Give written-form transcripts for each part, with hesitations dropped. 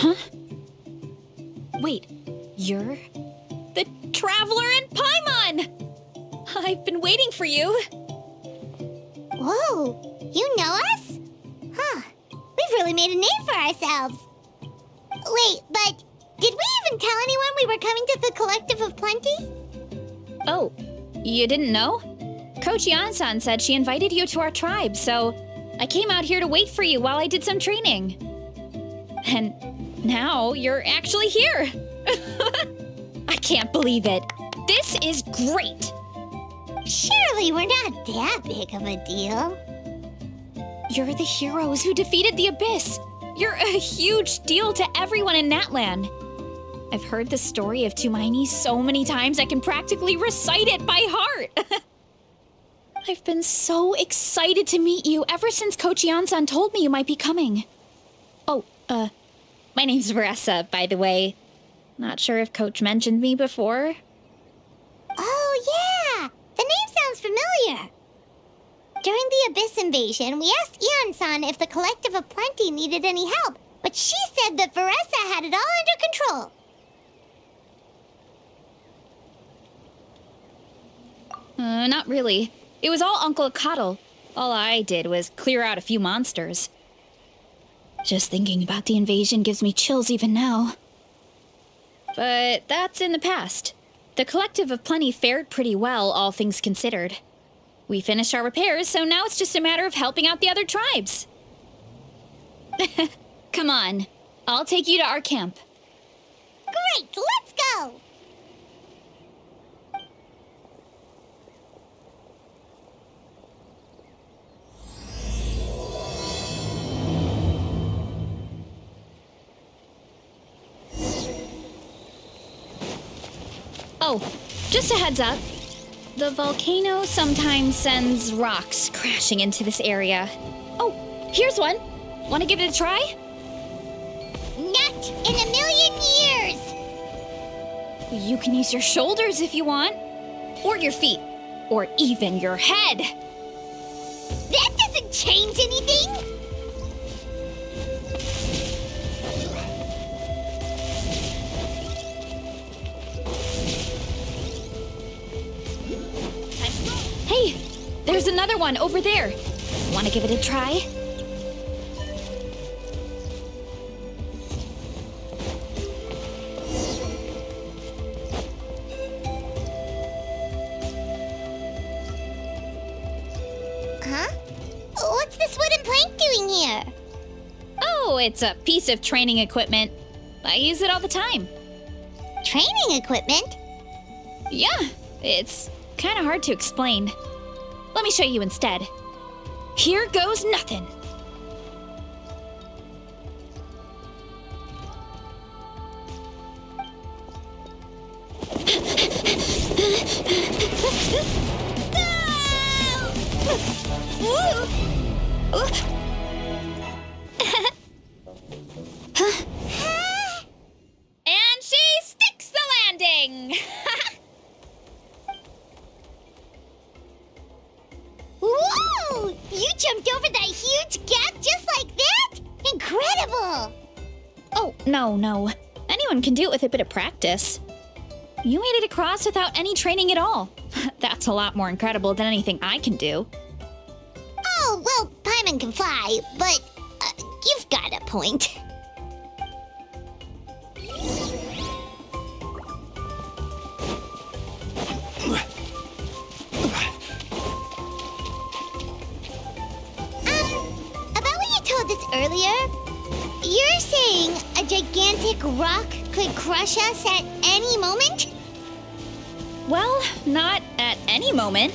Huh? Wait, you're the Traveler in Paimon! I've been waiting for you. Whoa, you know us? Huh, we've really made a name for ourselves. Wait, but did we even tell anyone we were coming to the Collective of Plenty? Oh, you didn't know? Coach Iansan said she invited you to our tribe, so I came out here to wait for you while I did some training. And now you're actually here. I can't believe it. This is great. Surely we're not that big of a deal. You're the heroes who defeated the Abyss. You're a huge deal to everyone in Natlan. I've heard the story of Tighnari so many times I can practically recite it by heart. I've been so excited to meet you ever since Coach Iansan told me you might be coming. Oh, my name's Veresa, by the way. Not sure if Coach mentioned me before. Oh, yeah! The name sounds familiar. During the Abyss invasion, we asked Iansan if the Collective of Plenty needed any help, but she said that Veresa had it all under control. Not really. It was all Uncle Coddle. All I did was clear out a few monsters. Just thinking about the invasion gives me chills even now. But that's in the past. The Collective of Plenty fared pretty well, all things considered. We finished our repairs, so now it's just a matter of helping out the other tribes. Come on, I'll take you to our camp. Great, let's go! Oh, just a heads up. The volcano sometimes sends rocks crashing into this area. Oh, here's one. Want to give it a try? Not in a million years! You can use your shoulders if you want. Or your feet. Or even your head. That doesn't change anything! Hey, there's another one over there. Want to give it a try? Huh? What's this wooden plank doing here? Oh, it's a piece of training equipment. I use it all the time. Training equipment? Yeah, it's kind of hard to explain. Let me show you instead. Here goes nothing. And she sticks the landing! Whoa! You jumped over that huge gap just like that? Incredible! Oh, no. Anyone can do it with a bit of practice. You made it across without any training at all. That's a lot more incredible than anything I can do. Oh, well, Paimon can fly, but you've got a point. About what you told us earlier, you're saying a gigantic rock could crush us at any moment? Well, not at any moment.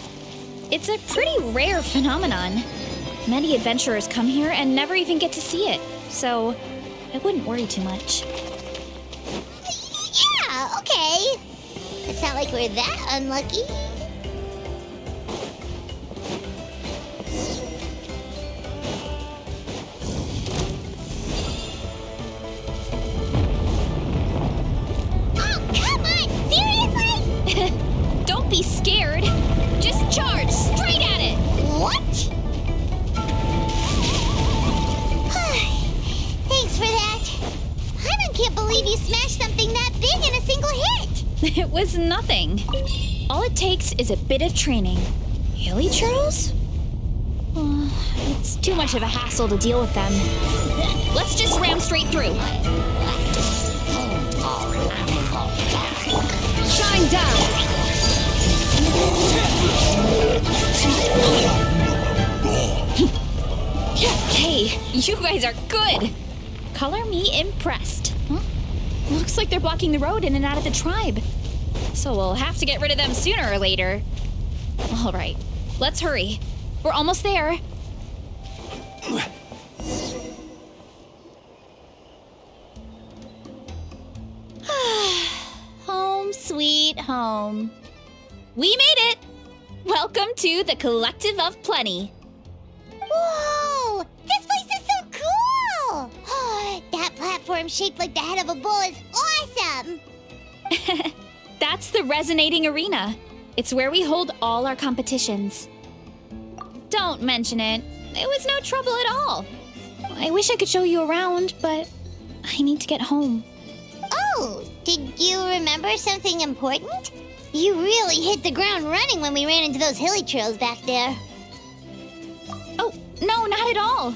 It's a pretty rare phenomenon. Many adventurers come here and never even get to see it, so I wouldn't worry too much. Yeah, okay. It's not like we're that unlucky. Oh, come on! Seriously? Don't be scared. Just charge straight at it. What? Thanks for that. believe you smashed something that big in a single hit! It was nothing. All it takes is a bit of training. Hilly churros? It's too much of a hassle to deal with them. Let's just ram straight through. Shine down! Hey, you guys are good! Color me impressed. Huh? Looks like they're blocking the road in and out of the tribe. So we'll have to get rid of them sooner or later. All right, let's hurry. We're almost there. Home sweet home. We made it! Welcome to the Collective of Plenty. Whoa! This place is so cool! That platform shaped like the head of a bull is awesome! That's the Resonating Arena. It's where we hold all our competitions. Don't mention it. It was no trouble at all. I wish I could show you around, but I need to get home. Oh, did you remember something important? You really hit the ground running when we ran into those hilly trails back there. Oh, no, not at all.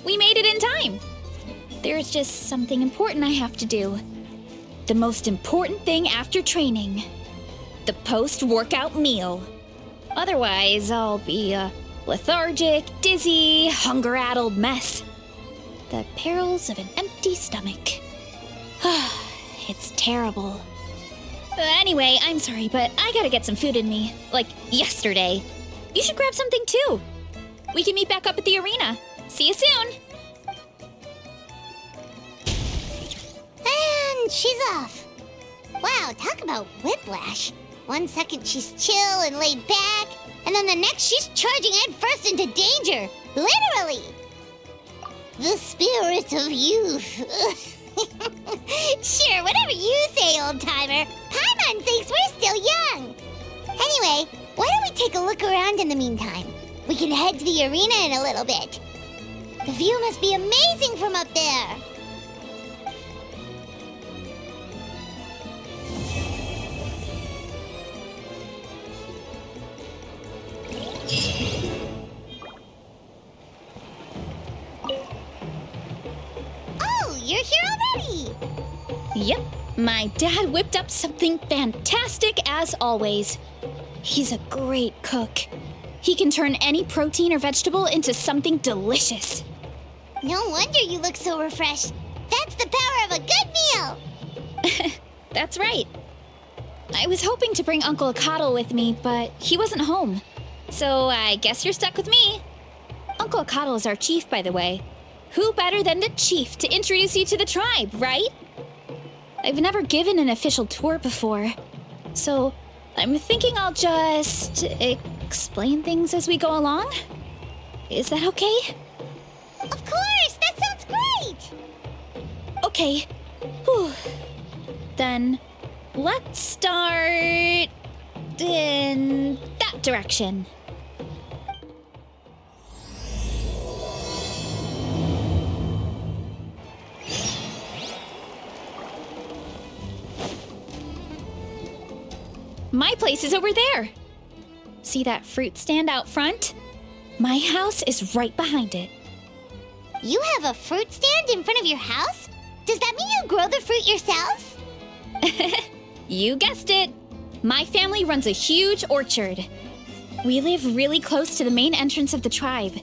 We made it in time. There's just something important I have to do. The most important thing after training. The post-workout meal. Otherwise, I'll be a lethargic, dizzy, hunger-addled mess. The perils of an empty stomach. It's terrible. Anyway, I'm sorry, but I gotta get some food in me. Like yesterday. You should grab something too. We can meet back up at the arena. See you soon. And she's off. Wow, talk about whiplash. 1 second she's chill and laid back, and then the next she's charging headfirst into danger. Literally. The spirit of youth. Sure, whatever you say, old-timer. Paimon thinks we're still young. Anyway, why don't we take a look around in the meantime? We can head to the arena in a little bit. The view must be amazing from up there. Oh, you're here already! Yep, my dad whipped up something fantastic as always. He's a great cook. He can turn any protein or vegetable into something delicious. No wonder you look so refreshed. That's the power of a good meal! That's right. I was hoping to bring Uncle Akatl with me, but he wasn't home. So I guess you're stuck with me. Uncle Akatl is our chief, by the way. Who better than the chief to introduce you to the tribe, right? I've never given an official tour before, so I'm thinking I'll just explain things as we go along. Is that okay? Of course! That sounds great! Okay. Whew. Then let's start in that direction. My place is over there. See that fruit stand out front? My house is right behind it. You have a fruit stand in front of your house? Does that mean you grow the fruit yourselves? You guessed it. My family runs a huge orchard. We live really close to the main entrance of the tribe.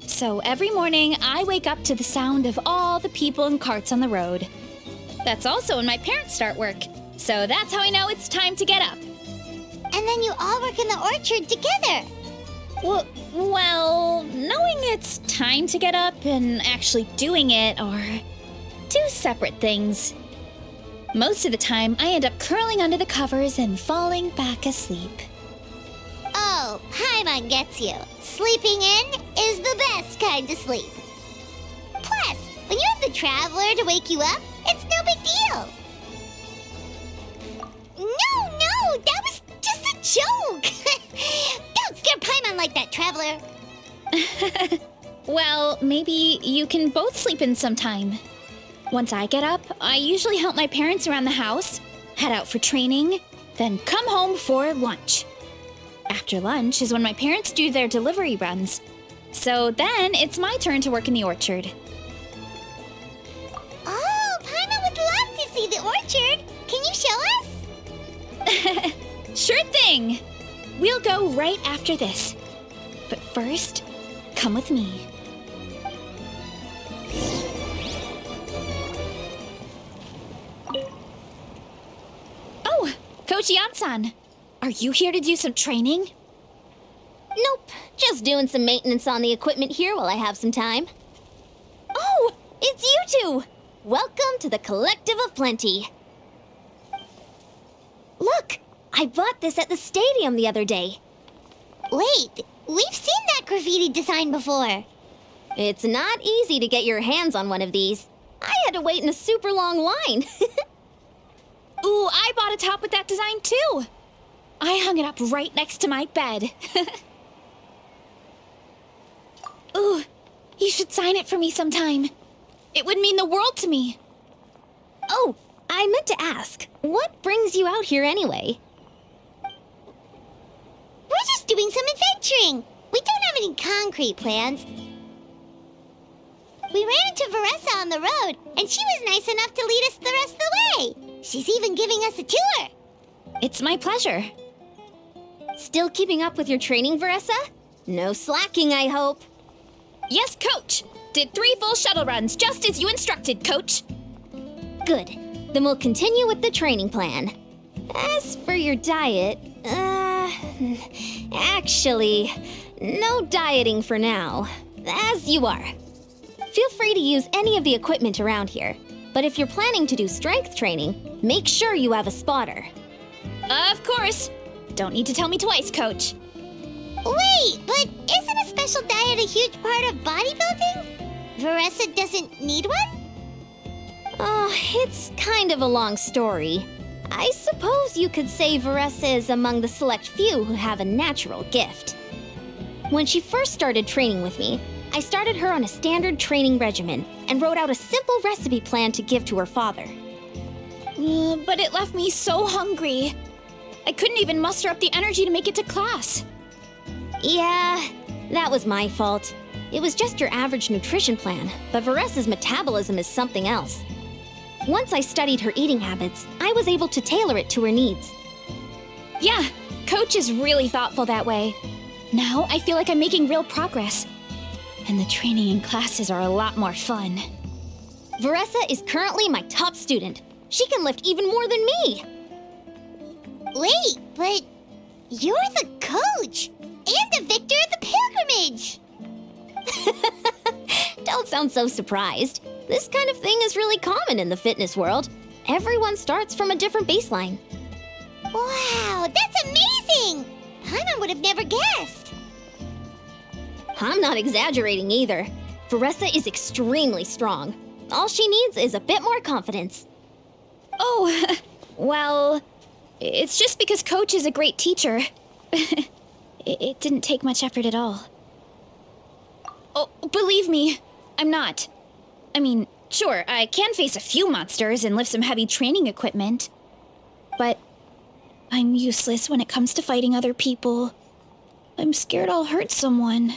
So every morning, I wake up to the sound of all the people and carts on the road. That's also when my parents start work. So that's how I know it's time to get up. And then you all work in the orchard together. Well, knowing it's time to get up and actually doing it are two separate things. Most of the time, I end up curling under the covers and falling back asleep. Oh, Paimon gets you. Sleeping in is the best kind of sleep. Plus, when you have the Traveler to wake you up, it's no big deal. No, that was just a joke. Don't scare Paimon like that, Traveler. Well, maybe you can both sleep in sometime. Once I get up, I usually help my parents around the house, head out for training, then come home for lunch. After lunch is when my parents do their delivery runs. So then it's my turn to work in the orchard. Oh, Paimon would love to see the orchard. Can you show us? Sure thing! We'll go right after this. But first, come with me. Oh, Coach Iansan, are you here to do some training? Nope, just doing some maintenance on the equipment here while I have some time. Oh, it's you two! Welcome to the Collective of Plenty. Look, I bought this at the stadium the other day. Wait, we've seen that graffiti design before. It's not easy to get your hands on one of these. I had to wait in a super long line. Ooh, I bought a top with that design too. I hung it up right next to my bed. Ooh, you should sign it for me sometime. It would mean the world to me. Oh, I meant to ask, what brings you out here anyway? We're just doing some adventuring. We don't have any concrete plans. We ran into Veresa on the road, and she was nice enough to lead us the rest of the way. She's even giving us a tour. It's my pleasure. Still keeping up with your training, Veresa? No slacking, I hope. Yes, Coach. Did 3 full shuttle runs, just as you instructed, Coach. Good. Then we'll continue with the training plan. As for your diet, actually, no dieting for now. As you are. Feel free to use any of the equipment around here. But if you're planning to do strength training, make sure you have a spotter. Of course. Don't need to tell me twice, Coach. Wait, but isn't a special diet a huge part of bodybuilding? Veresa doesn't need one? Oh, it's kind of a long story. I suppose you could say Veresa is among the select few who have a natural gift. When she first started training with me, I started her on a standard training regimen and wrote out a simple recipe plan to give to her father. But it left me so hungry. I couldn't even muster up the energy to make it to class. Yeah, that was my fault. It was just your average nutrition plan, but Veresa's metabolism is something else. Once I studied her eating habits, I was able to tailor it to her needs. Yeah, Coach is really thoughtful that way. Now I feel like I'm making real progress. And the training and classes are a lot more fun. Veresa is currently my top student. She can lift even more than me. Wait, but you're the coach and the victor of the pilgrimage. Don't sound so surprised. This kind of thing is really common in the fitness world. Everyone starts from a different baseline. Wow, that's amazing! Paimon would have never guessed. I'm not exaggerating either. Veresa is extremely strong. All she needs is a bit more confidence. Oh, well, it's just because Coach is a great teacher. It didn't take much effort at all. Oh, believe me, I'm not. I mean, sure, I can face a few monsters and lift some heavy training equipment. But I'm useless when it comes to fighting other people. I'm scared I'll hurt someone.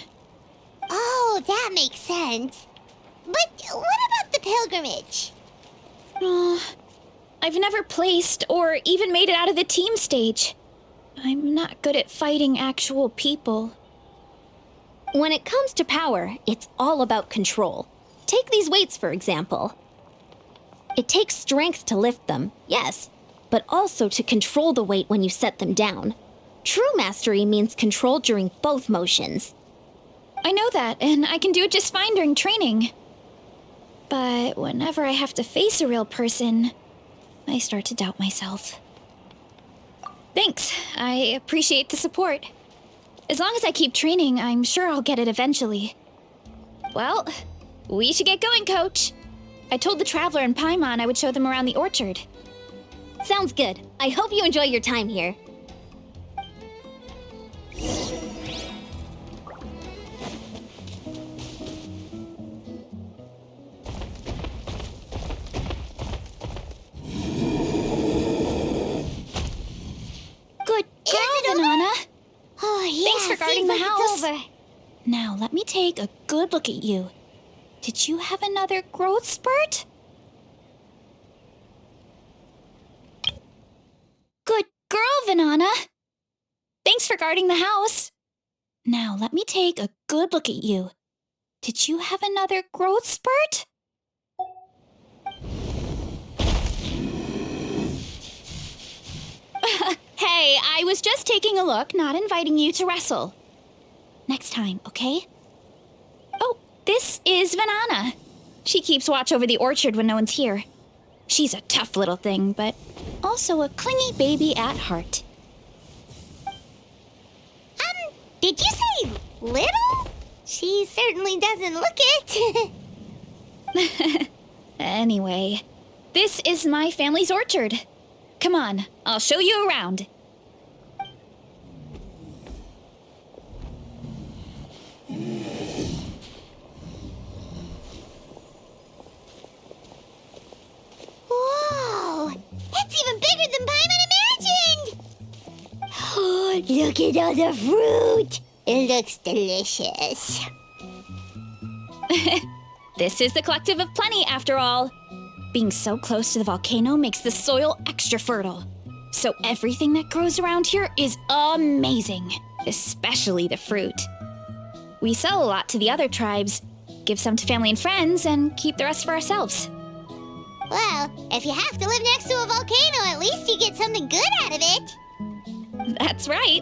Oh, that makes sense. But what about the pilgrimage? I've never placed or even made it out of the team stage. I'm not good at fighting actual people. When it comes to power, it's all about control. Take these weights, for example. It takes strength to lift them, yes, but also to control the weight when you set them down. True mastery means control during both motions. I know that, and I can do it just fine during training. But whenever I have to face a real person, I start to doubt myself. Thanks, I appreciate the support. As long as I keep training, I'm sure I'll get it eventually. Well, we should get going, Coach. I told the Traveler and Paimon I would show them around the orchard. Sounds good. I hope you enjoy your time here. over. Now, let me take a good look at you. Did you have another growth spurt? Good girl, Vanana. Thanks for guarding the house. Now, let me take a good look at you. Did you have another growth spurt? Hey, I was just taking a look, not inviting you to wrestle. Next time, okay? Oh, this is Vanana. She keeps watch over the orchard when no one's here. She's a tough little thing, but also a clingy baby at heart. Did you say little? She certainly doesn't look it. Anyway, this is my family's orchard. Come on, I'll show you around. Whoa! It's even bigger than Paimon imagined! Oh, look at all the fruit! It looks delicious. This is the Collective of Plenty, after all. Being so close to the volcano makes the soil extra fertile. So everything that grows around here is amazing, especially the fruit. We sell a lot to the other tribes, give some to family and friends, and keep the rest for ourselves. Well, if you have to live next to a volcano, at least you get something good out of it. That's right.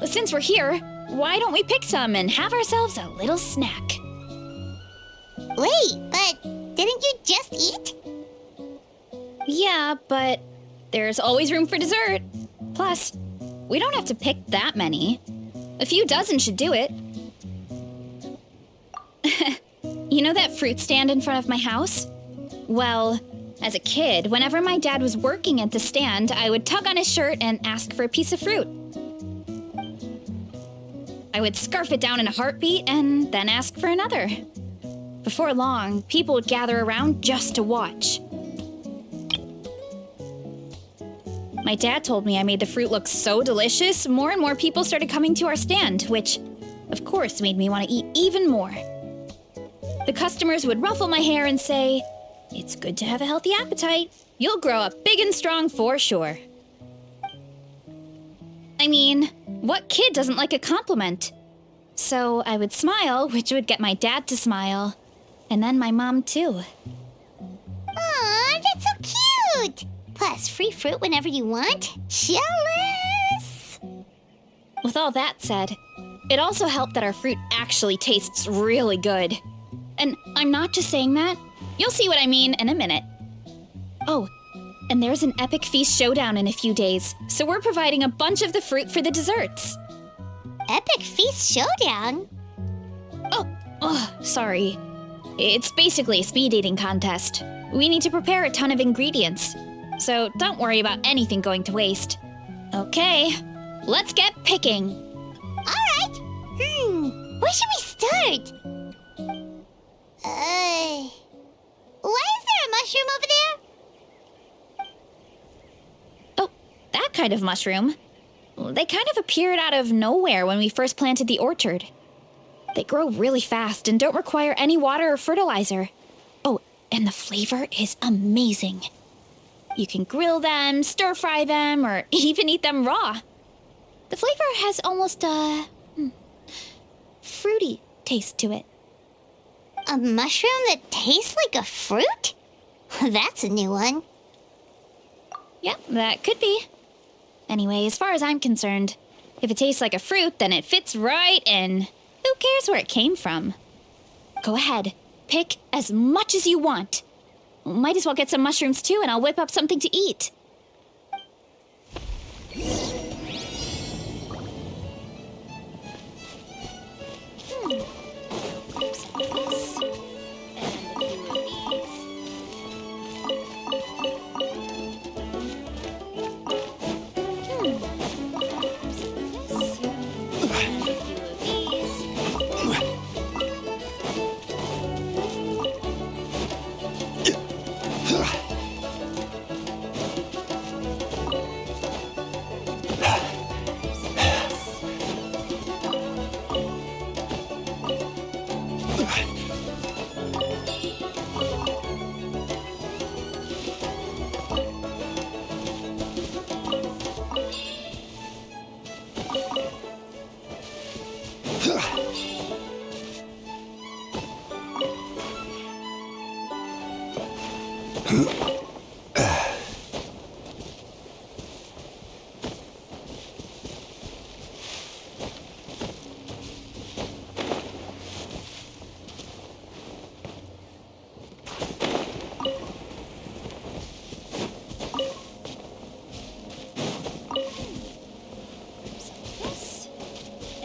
Since we're here, why don't we pick some and have ourselves a little snack? Wait, but didn't you just eat? Yeah, but there's always room for dessert. Plus, we don't have to pick that many. A few dozen should do it. You know that fruit stand in front of my house? Well, as a kid, whenever my dad was working at the stand, I would tug on his shirt and ask for a piece of fruit. I would scarf it down in a heartbeat and then ask for another. Before long, people would gather around just to watch. My dad told me I made the fruit look so delicious, more and more people started coming to our stand, which, of course, made me want to eat even more. The customers would ruffle my hair and say, "It's good to have a healthy appetite. You'll grow up big and strong for sure." I mean, what kid doesn't like a compliment? So I would smile, which would get my dad to smile. And then my mom, too. Aw, that's so cute! Plus, free fruit whenever you want. Jealous! With all that said, it also helped that our fruit actually tastes really good. And I'm not just saying that. You'll see what I mean in a minute. Oh, and there's an epic feast showdown in a few days, so we're providing a bunch of the fruit for the desserts. Epic Feast Showdown? Oh, sorry. It's basically a speed eating contest. We need to prepare a ton of ingredients, so don't worry about anything going to waste. Okay, let's get picking. Alright. Where should we start? Why is there a mushroom over there? Oh, that kind of mushroom. They kind of appeared out of nowhere when we first planted the orchard. They grow really fast and don't require any water or fertilizer. Oh, and the flavor is amazing. You can grill them, stir-fry them, or even eat them raw. The flavor has almost a fruity taste to it. A mushroom that tastes like a fruit? That's a new one. Yep, that could be. Anyway, as far as I'm concerned, if it tastes like a fruit, then it fits right in. Who cares where it came from? Go ahead, pick as much as you want. Might as well get some mushrooms too, and I'll whip up something to eat.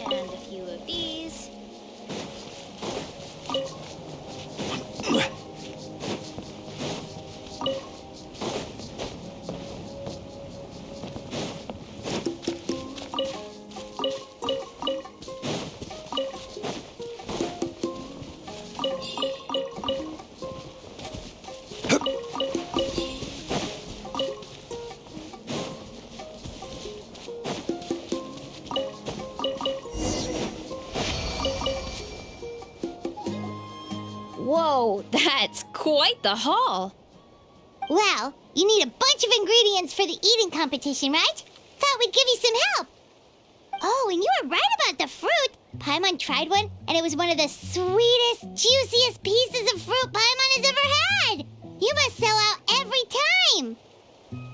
And a few of these. Whoa, that's quite the haul. Well, you need a bunch of ingredients for the eating competition, right? Thought we'd give you some help. Oh, and you were right about the fruit. Paimon tried one, and it was one of the sweetest, juiciest pieces of fruit Paimon has ever had. You must sell out every time.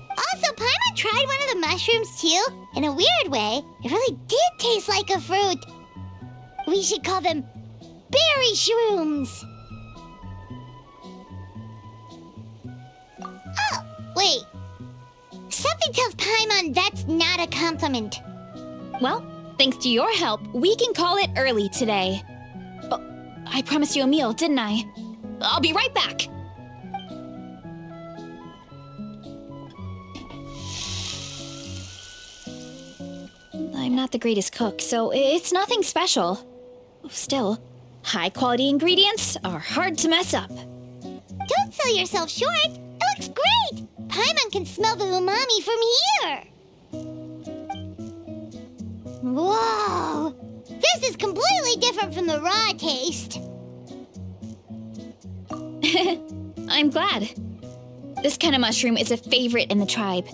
Also, Paimon tried one of the mushrooms, too. In a weird way, it really did taste like a fruit. We should call them berry shrooms. Oh, wait. Something tells Paimon that's not a compliment. Well, thanks to your help, we can call it early today. Oh, I promised you a meal, didn't I? I'll be right back. I'm not the greatest cook, so it's nothing special. Still, high-quality ingredients are hard to mess up. Don't sell yourself short. It looks great. Paimon can smell the umami from here. Whoa! This is completely different from the raw taste. I'm glad. This kind of mushroom is a favorite in the tribe,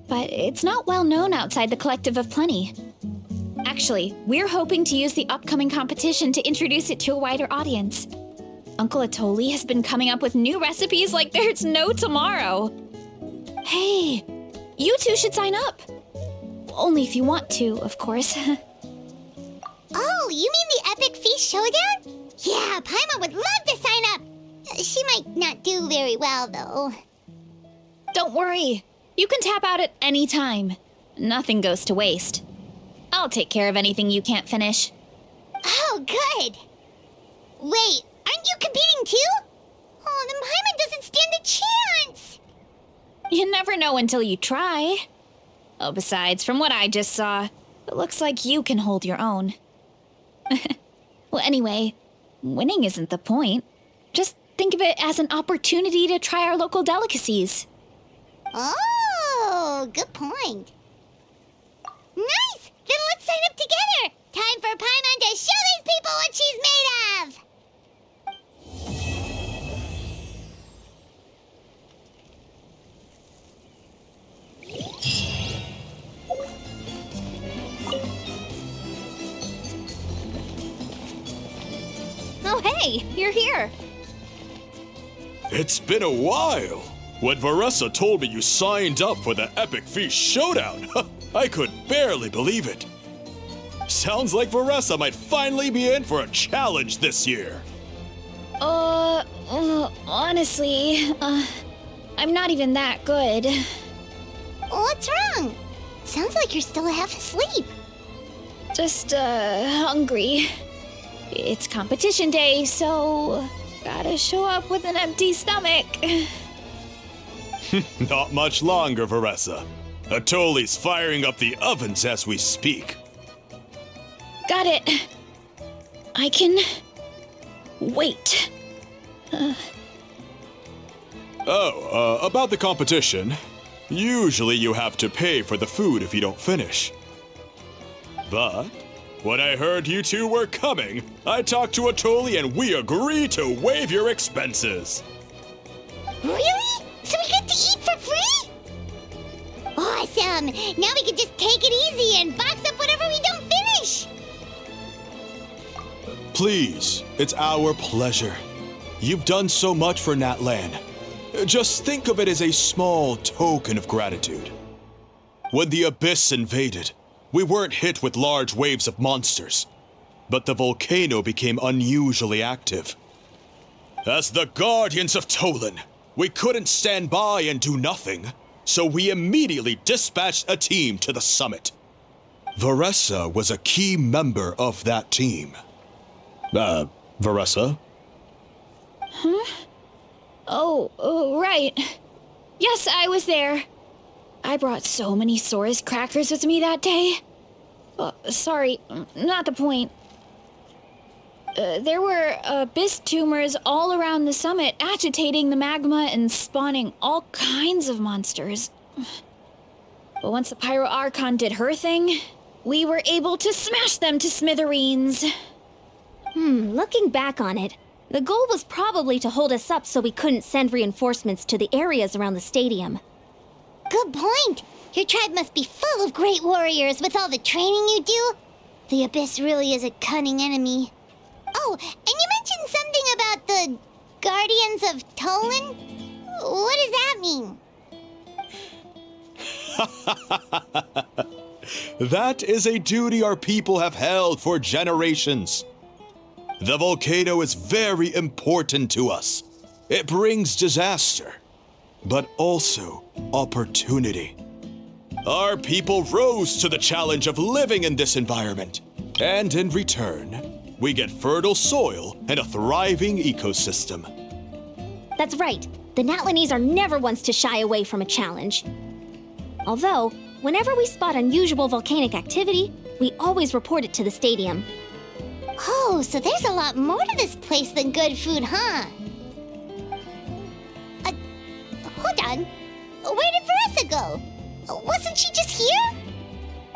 but it's not well known outside the Collective of Plenty. Actually, we're hoping to use the upcoming competition to introduce it to a wider audience. Uncle Atoli has been coming up with new recipes like there's no tomorrow. Hey, you two should sign up. Only if you want to, of course. Oh, you mean the Epic Feast Showdown? Yeah, Paimon would love to sign up. She might not do very well, though. Don't worry. You can tap out at any time. Nothing goes to waste. I'll take care of anything you can't finish. Oh, good. Wait, aren't you competing too? Oh, then Paimon doesn't stand a chance. You never know until you try. Oh, besides, from what I just saw, it looks like you can hold your own. Well, anyway, winning isn't the point. Just think of it as an opportunity to try our local delicacies. Oh, good point. Nice! Then let's sign up together! Time for Paimon to show these people what she's made of! Oh, hey, you're here. It's been a while. When Veresa told me you signed up for the Epic Feast Showdown, I could barely believe it. Sounds like Veresa might finally be in for a challenge this year. Honestly, I'm not even that good. What's wrong? Sounds like you're still half asleep. Just, hungry. It's competition day, so gotta show up with an empty stomach. Not much longer, Veresa. Atoli's firing up the ovens as we speak. Got it. I can wait. About the competition. Usually you have to pay for the food if you don't finish. But when I heard you two were coming, I talked to Atoli and we agreed to waive your expenses. Really? So we get to eat for free? Awesome! Now we can just take it easy and box up whatever we don't finish! Please, it's our pleasure. You've done so much for Natlan. Just think of it as a small token of gratitude. When the Abyss invaded, we weren't hit with large waves of monsters, but the volcano became unusually active. As the Guardians of Tolan, we couldn't stand by and do nothing, so we immediately dispatched a team to the summit. Veresa was a key member of that team. Veresa? Huh? Oh, right. Yes, I was there. I brought so many Sora's crackers with me that day. Sorry, not the point. There were abyss tumors all around the summit, agitating the magma and spawning all kinds of monsters. But once the Pyro Archon did her thing, we were able to smash them to smithereens. Looking back on it, the goal was probably to hold us up so we couldn't send reinforcements to the areas around the stadium. Good point. Your tribe must be full of great warriors with all the training you do. The Abyss really is a cunning enemy. Oh, and you mentioned something about the Guardians of Tolan? What does that mean? That is a duty our people have held for generations. The volcano is very important to us. It brings disaster, but also opportunity. Our people rose to the challenge of living in this environment, and in return, we get fertile soil and a thriving ecosystem. That's right. The Natlanese are never ones to shy away from a challenge. Although, whenever we spot unusual volcanic activity, we always report it to the stadium. Oh, so there's a lot more to this place than good food, huh? Hold on. Where did Veresa go? Wasn't she just here?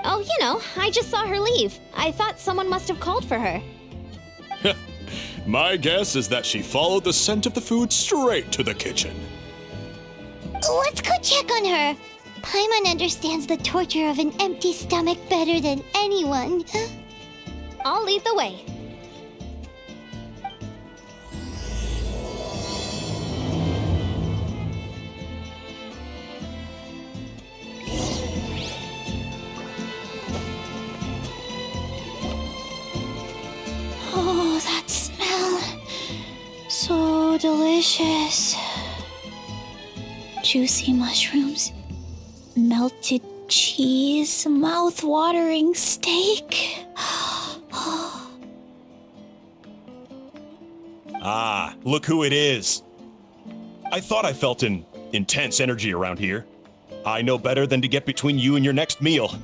Oh, I just saw her leave. I thought someone must have called for her. My guess is that she followed the scent of the food straight to the kitchen. Let's go check on her. Paimon understands the torture of an empty stomach better than anyone. I'll lead the way. Oh, that smell. So delicious. Juicy mushrooms, melted cheese, mouth-watering steak. Ah, look who it is. I thought I felt an intense energy around here. I know better than to get between you and your next meal.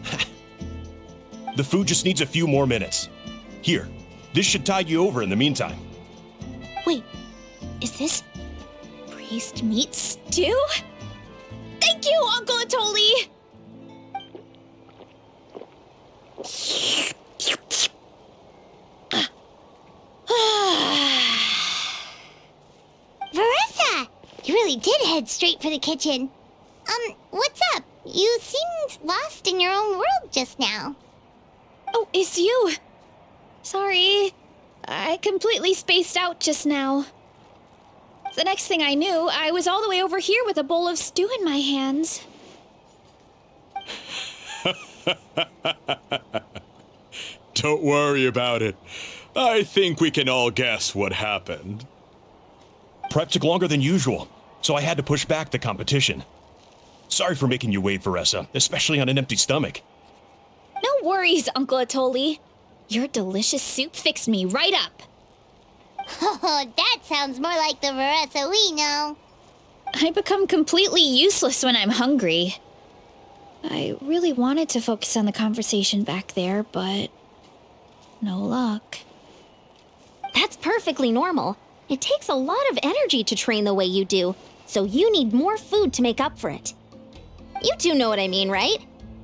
The food just needs a few more minutes. Here, this should tide you over in the meantime. Wait, is this priest meat stew? Thank you, Uncle Atoli! Veresa! You really did head straight for the kitchen. What's up? You seemed lost in your own world just now. Oh, it's you. Sorry, I completely spaced out just now. The next thing I knew, I was all the way over here with a bowl of stew in my hands. Don't worry about it. I think we can all guess what happened. Prep took longer than usual, so I had to push back the competition. Sorry for making you wait, Veresa, especially on an empty stomach. No worries, Uncle Atoli. Your delicious soup fixed me right up. Oh, that sounds more like the Veresa we know. I become completely useless when I'm hungry. I really wanted to focus on the conversation back there, but no luck. That's perfectly normal. It takes a lot of energy to train the way you do, so you need more food to make up for it. You two know what I mean, right?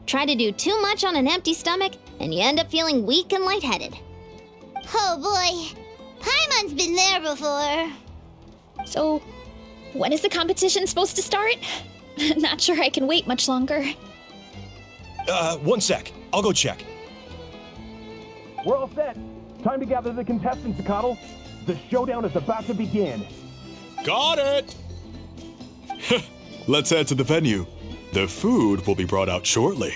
Try to do too much on an empty stomach, and you end up feeling weak and lightheaded. Oh boy, Paimon's been there before. So, when is the competition supposed to start? Not sure I can wait much longer. 1 sec. I'll go check. We're all set. Time to gather the contestants, Tighnari. The showdown is about to begin. Got it! Let's head to the venue. The food will be brought out shortly.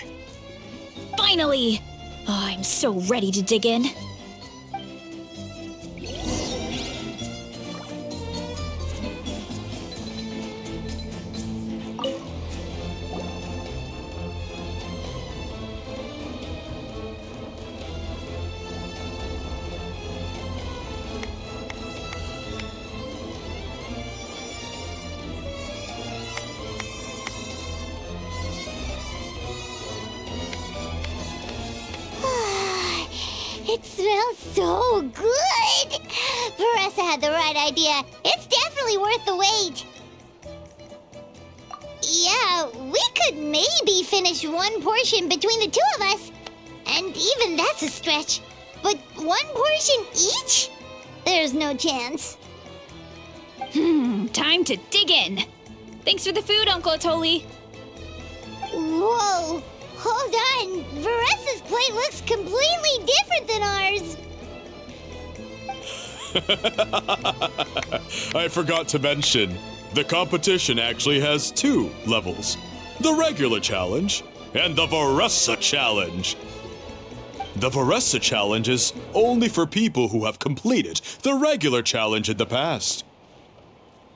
Finally! Oh, I'm so ready to dig in. It smells so good! Veresa had the right idea. It's definitely worth the wait. Yeah, we could maybe finish one portion between the two of us. And even that's a stretch. But one portion each? There's no chance. Time to dig in. Thanks for the food, Uncle Atoli. Whoa! Hold on! Veresa's plate looks completely different than ours! I forgot to mention, the competition actually has 2 levels. The regular challenge and the Veresa challenge. The Veresa challenge is only for people who have completed the regular challenge in the past.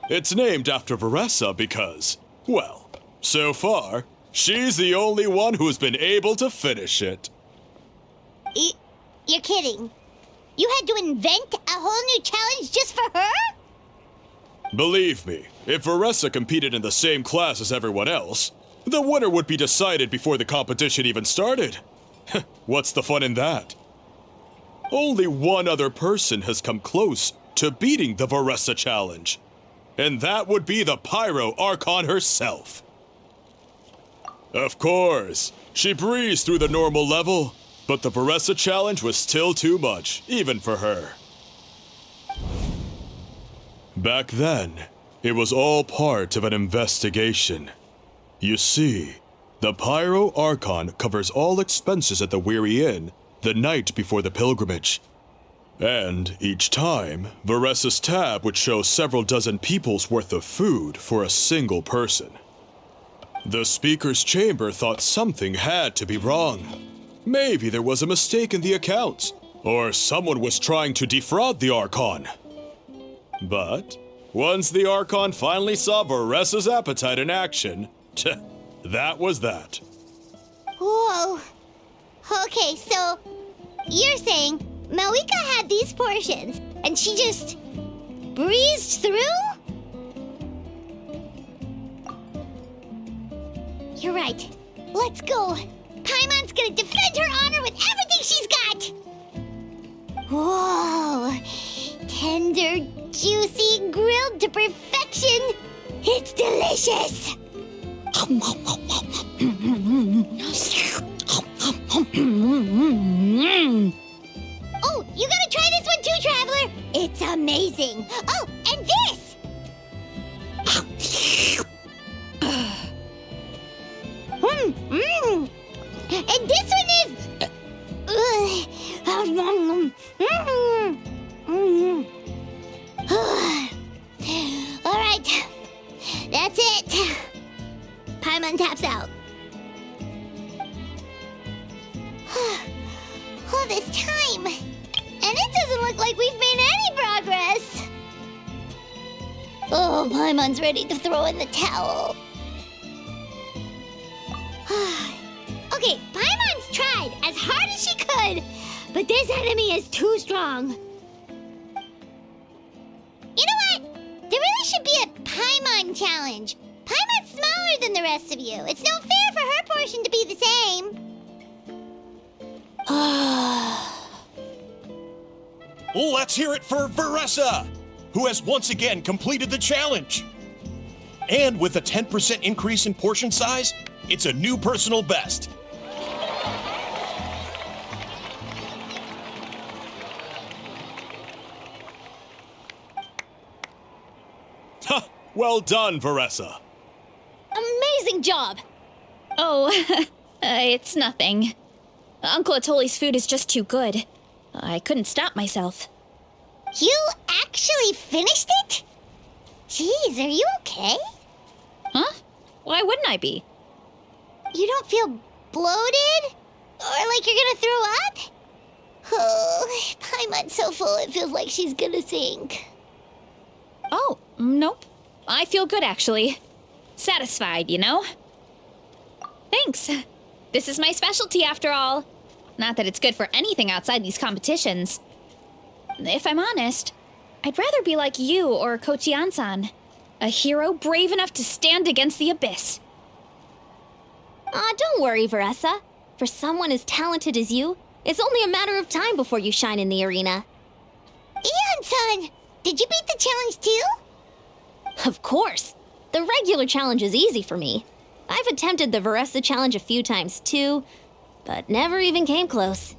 It's named after Veresa because, well, so far, she's the only one who's been able to finish it. You're kidding. You had to invent a whole new challenge just for her? Believe me, if Veresa competed in the same class as everyone else, the winner would be decided before the competition even started. What's the fun in that? Only one other person has come close to beating the Veresa challenge, and that would be the Pyro Archon herself. Of course, she breezed through the normal level, but the Veresa challenge was still too much, even for her. Back then, it was all part of an investigation. You see, the Pyro Archon covers all expenses at the Weary Inn the night before the pilgrimage. And each time, Veresa's tab would show several dozen people's worth of food for a single person. The speaker's chamber thought something had to be wrong. Maybe there was a mistake in the accounts, or someone was trying to defraud the Archon. But once the Archon finally saw Veresa's appetite in action, that was that. Whoa. Okay, so you're saying Malika had these portions and she just breezed through? You're right. Let's go. Paimon's gonna defend her honor with everything she's got. Whoa. Tender, juicy, grilled to perfection. It's delicious. Oh, you gotta try this one too, Traveler! It's amazing! Oh, and this! And this one is... Alright, that's it. Paimon taps out. All this time, and it doesn't look like we've made any progress. Oh, Paimon's ready to throw in the towel. Okay, Paimon's tried as hard as she could, but this enemy is too strong. You know what? There really should be a Paimon challenge. Paimon's smaller than the rest of you. It's no fair for her portion to be the same. Let's hear it for Veresa, who has once again completed the challenge. And with a 10% increase in portion size, it's a new personal best. Well done, Veresa. Amazing job! Oh, it's nothing. Uncle Atoli's food is just too good. I couldn't stop myself. You actually finished it? Jeez, are you okay? Huh? Why wouldn't I be? You don't feel bloated? Or like you're gonna throw up? Oh, Paimon's so full it feels like she's gonna sink. Oh, nope. I feel good, actually. Satisfied, you know? Thanks. This is my specialty, after all. Not that it's good for anything outside these competitions. If I'm honest, I'd rather be like you or Coach Iansan, a hero brave enough to stand against the abyss. Aw, don't worry, Veresa. For someone as talented as you, it's only a matter of time before you shine in the arena. Iansan, did you beat the challenge too? Of course. The regular challenge is easy for me. I've attempted the Veresa challenge a few times too, but never even came close.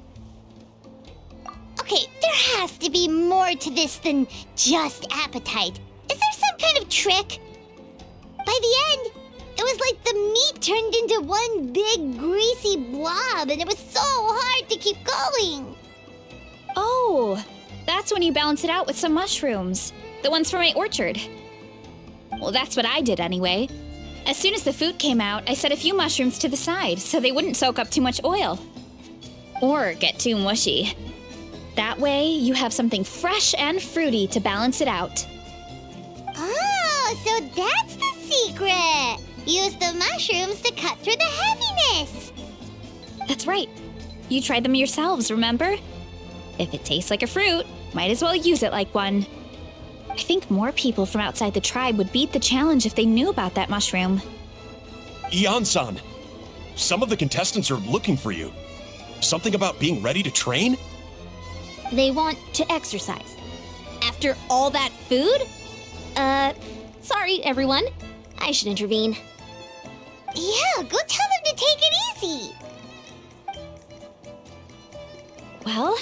Okay, there has to be more to this than just appetite. Is there some kind of trick? By the end, it was like the meat turned into one big greasy blob and it was so hard to keep going. Oh, that's when you balance it out with some mushrooms. The ones from my orchard. Well, that's what I did anyway. As soon as the food came out, I set a few mushrooms to the side so they wouldn't soak up too much oil. Or get too mushy. That way, you have something fresh and fruity to balance it out. Oh, so that's the secret. Use the mushrooms to cut through the heaviness. That's right. You tried them yourselves, remember? If it tastes like a fruit, might as well use it like one. I think more people from outside the tribe would beat the challenge if they knew about that mushroom. Iansan, some of the contestants are looking for you. Something about being ready to train? They want to exercise. After all that food? Sorry, everyone. I should intervene. Yeah, go tell them to take it easy. Well,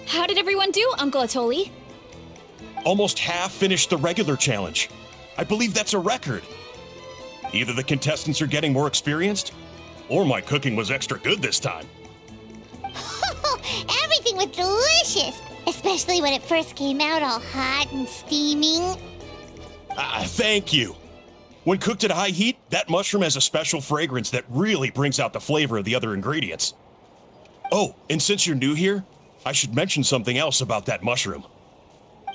how did everyone do, Uncle Atoli? Almost half finished the regular challenge. I believe that's a record. Either the contestants are getting more experienced, or my cooking was extra good this time. Everything was delicious, especially when it first came out all hot and steaming. Thank you. When cooked at high heat, that mushroom has a special fragrance that really brings out the flavor of the other ingredients. Oh, and since you're new here, I should mention something else about that mushroom.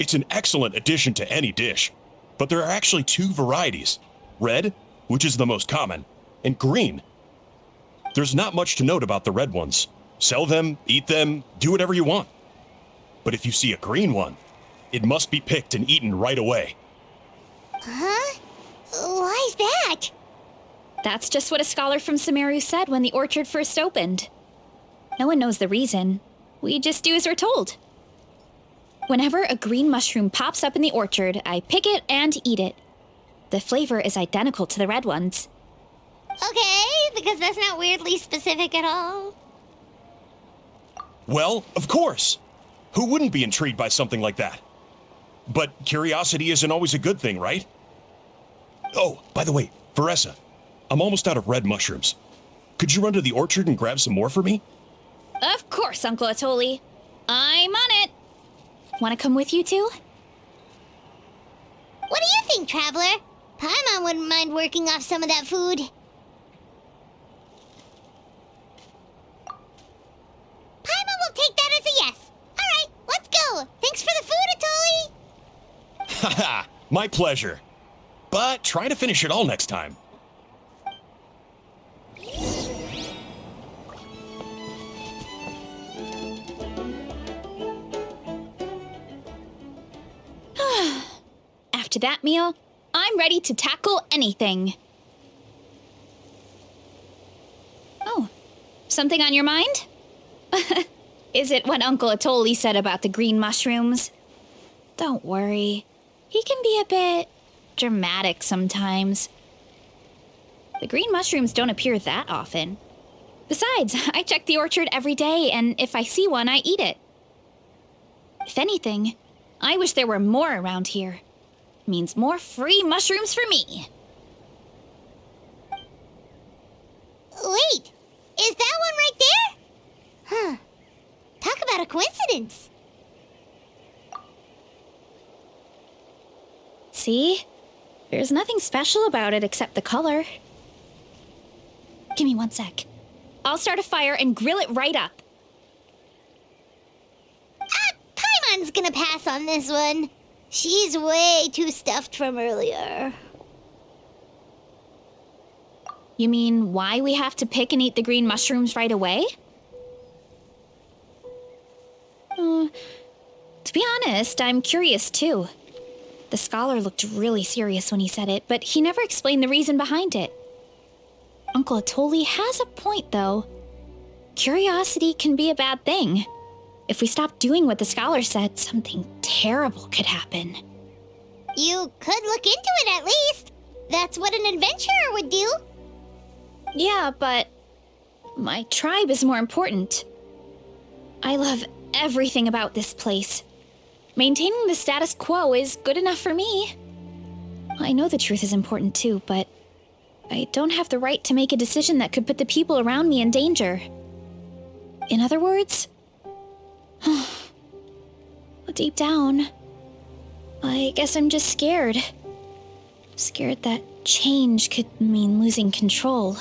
It's an excellent addition to any dish, but there are actually two varieties. Red, which is the most common, and green. There's not much to note about the red ones. Sell them, eat them, do whatever you want. But if you see a green one, it must be picked and eaten right away. Huh? Why's that? That's just what a scholar from Sumeru said when the orchard first opened. No one knows the reason. We just do as we're told. Whenever a green mushroom pops up in the orchard, I pick it and eat it. The flavor is identical to the red ones. Okay, because that's not weirdly specific at all. Well, of course. Who wouldn't be intrigued by something like that? But curiosity isn't always a good thing, right? Oh, by the way, Veresa, I'm almost out of red mushrooms. Could you run to the orchard and grab some more for me? Of course, Uncle Atoli. I'm on it. Want to come with you too? What do you think, Traveler? Paimon wouldn't mind working off some of that food. Paimon will take that as a yes. All right, let's go. Thanks for the food, Atoli. Haha, my pleasure. But try to finish it all next time. After that meal, I'm ready to tackle anything. Oh, something on your mind? Is it what Uncle Atoli said about the green mushrooms? Don't worry. He can be a bit dramatic sometimes. The green mushrooms don't appear that often. Besides, I check the orchard every day, and if I see one, I eat it. If anything, I wish there were more around here. Means more free mushrooms for me. Wait, is that one right there? Huh. Talk about a coincidence. See? There's nothing special about it except the color. Give me 1 sec. I'll start a fire and grill it right up. Paimon's gonna pass on this one. She's way too stuffed from earlier. You mean why we have to pick and eat the green mushrooms right away? To be honest, I'm curious too. The scholar looked really serious when he said it, but he never explained the reason behind it. Uncle Atoli has a point, though. Curiosity can be a bad thing. If we stop doing what the scholar said, something terrible could happen. You could look into it at least. That's what an adventurer would do. Yeah, but my tribe is more important. I love everything about this place. Maintaining the status quo is good enough for me. I know the truth is important too, but I don't have the right to make a decision that could put the people around me in danger. In other words, deep down, I guess I'm just scared. Scared that change could mean losing control.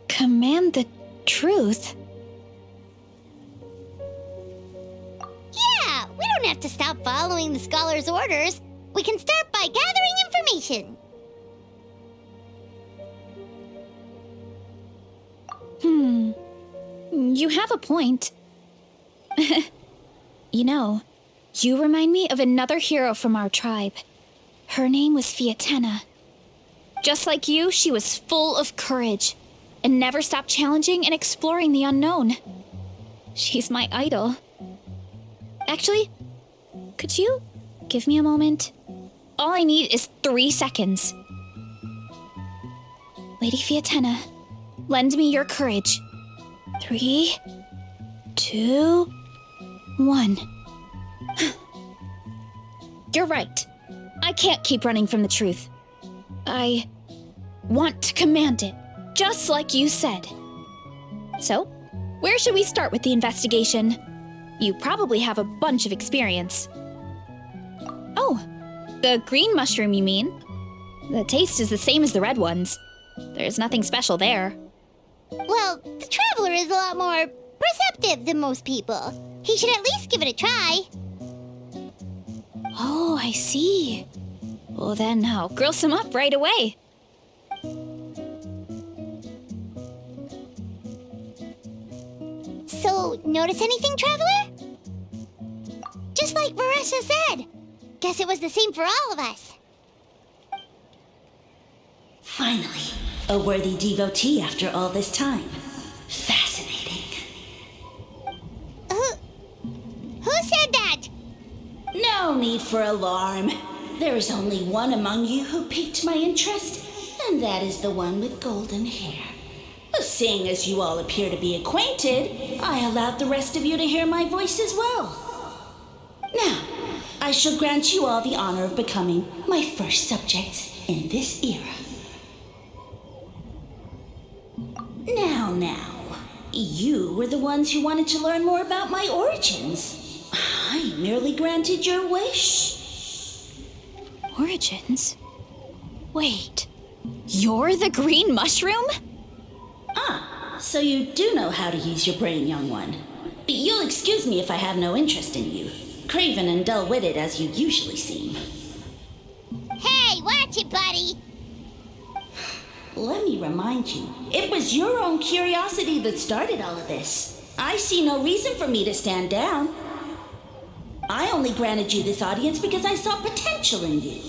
Command the truth? Yeah, we don't have to stop following the scholar's orders. We can start by gathering information. You have a point. You know, you remind me of another hero from our tribe. Her name was Fiatena. Just like you, she was full of courage and never stopped challenging and exploring the unknown. She's my idol. Actually, could you give me a moment? All I need is 3 seconds. Lady Fiatena, lend me your courage. 3, 2, 1. You're right. I can't keep running from the truth. I want to command it, just like you said. So, where should we start with the investigation? You probably have a bunch of experience. Oh, the green mushroom, you mean? The taste is the same as the red ones. There's nothing special there. Well, the traveler is a lot more perceptive than most people. He should at least give it a try. Oh, I see. Well, then I'll grill some up right away. So, notice anything, traveler? Just like Veresa said. Guess it was the same for all of us. Finally, a worthy devotee after all this time. Fascinating. Who said that? No need for alarm. There is only one among you who piqued my interest, and that is the one with golden hair. Seeing as you all appear to be acquainted, I allowed the rest of you to hear my voice as well. Now, I shall grant you all the honor of becoming my first subjects in this era. Now, you were the ones who wanted to learn more about my origins. I merely granted your wish. Origins? Wait, you're the green mushroom? So you do know how to use your brain, young one. But you'll excuse me if I have no interest in you, craven and dull-witted as you usually seem. Hey, watch it, buddy. Let me remind you, it was your own curiosity that started all of this. I see no reason for me to stand down. I only granted you this audience because I saw potential in you.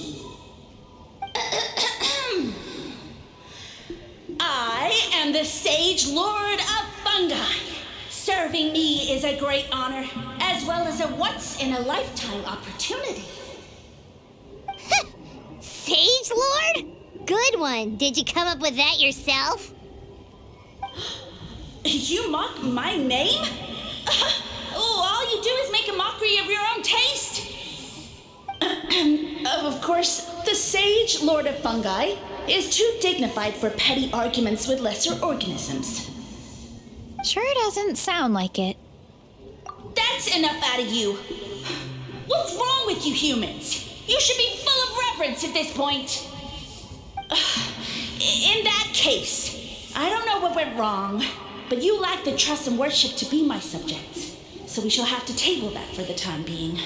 I am the Sage-Lord of Fungi. Serving me is a great honor, as well as a once-in-a-lifetime opportunity. Sage-Lord? Good one. Did you come up with that yourself? You mock my name? All you do is make a mockery of your own taste. Of course, the Sage-Lord of Fungi is too dignified for petty arguments with lesser organisms. Sure doesn't sound like it. That's enough out of you. What's wrong with you humans? You should be full of reverence at this point. In that case, I don't know what went wrong, but you lack the trust and worship to be my subjects, so we shall have to table that for the time being.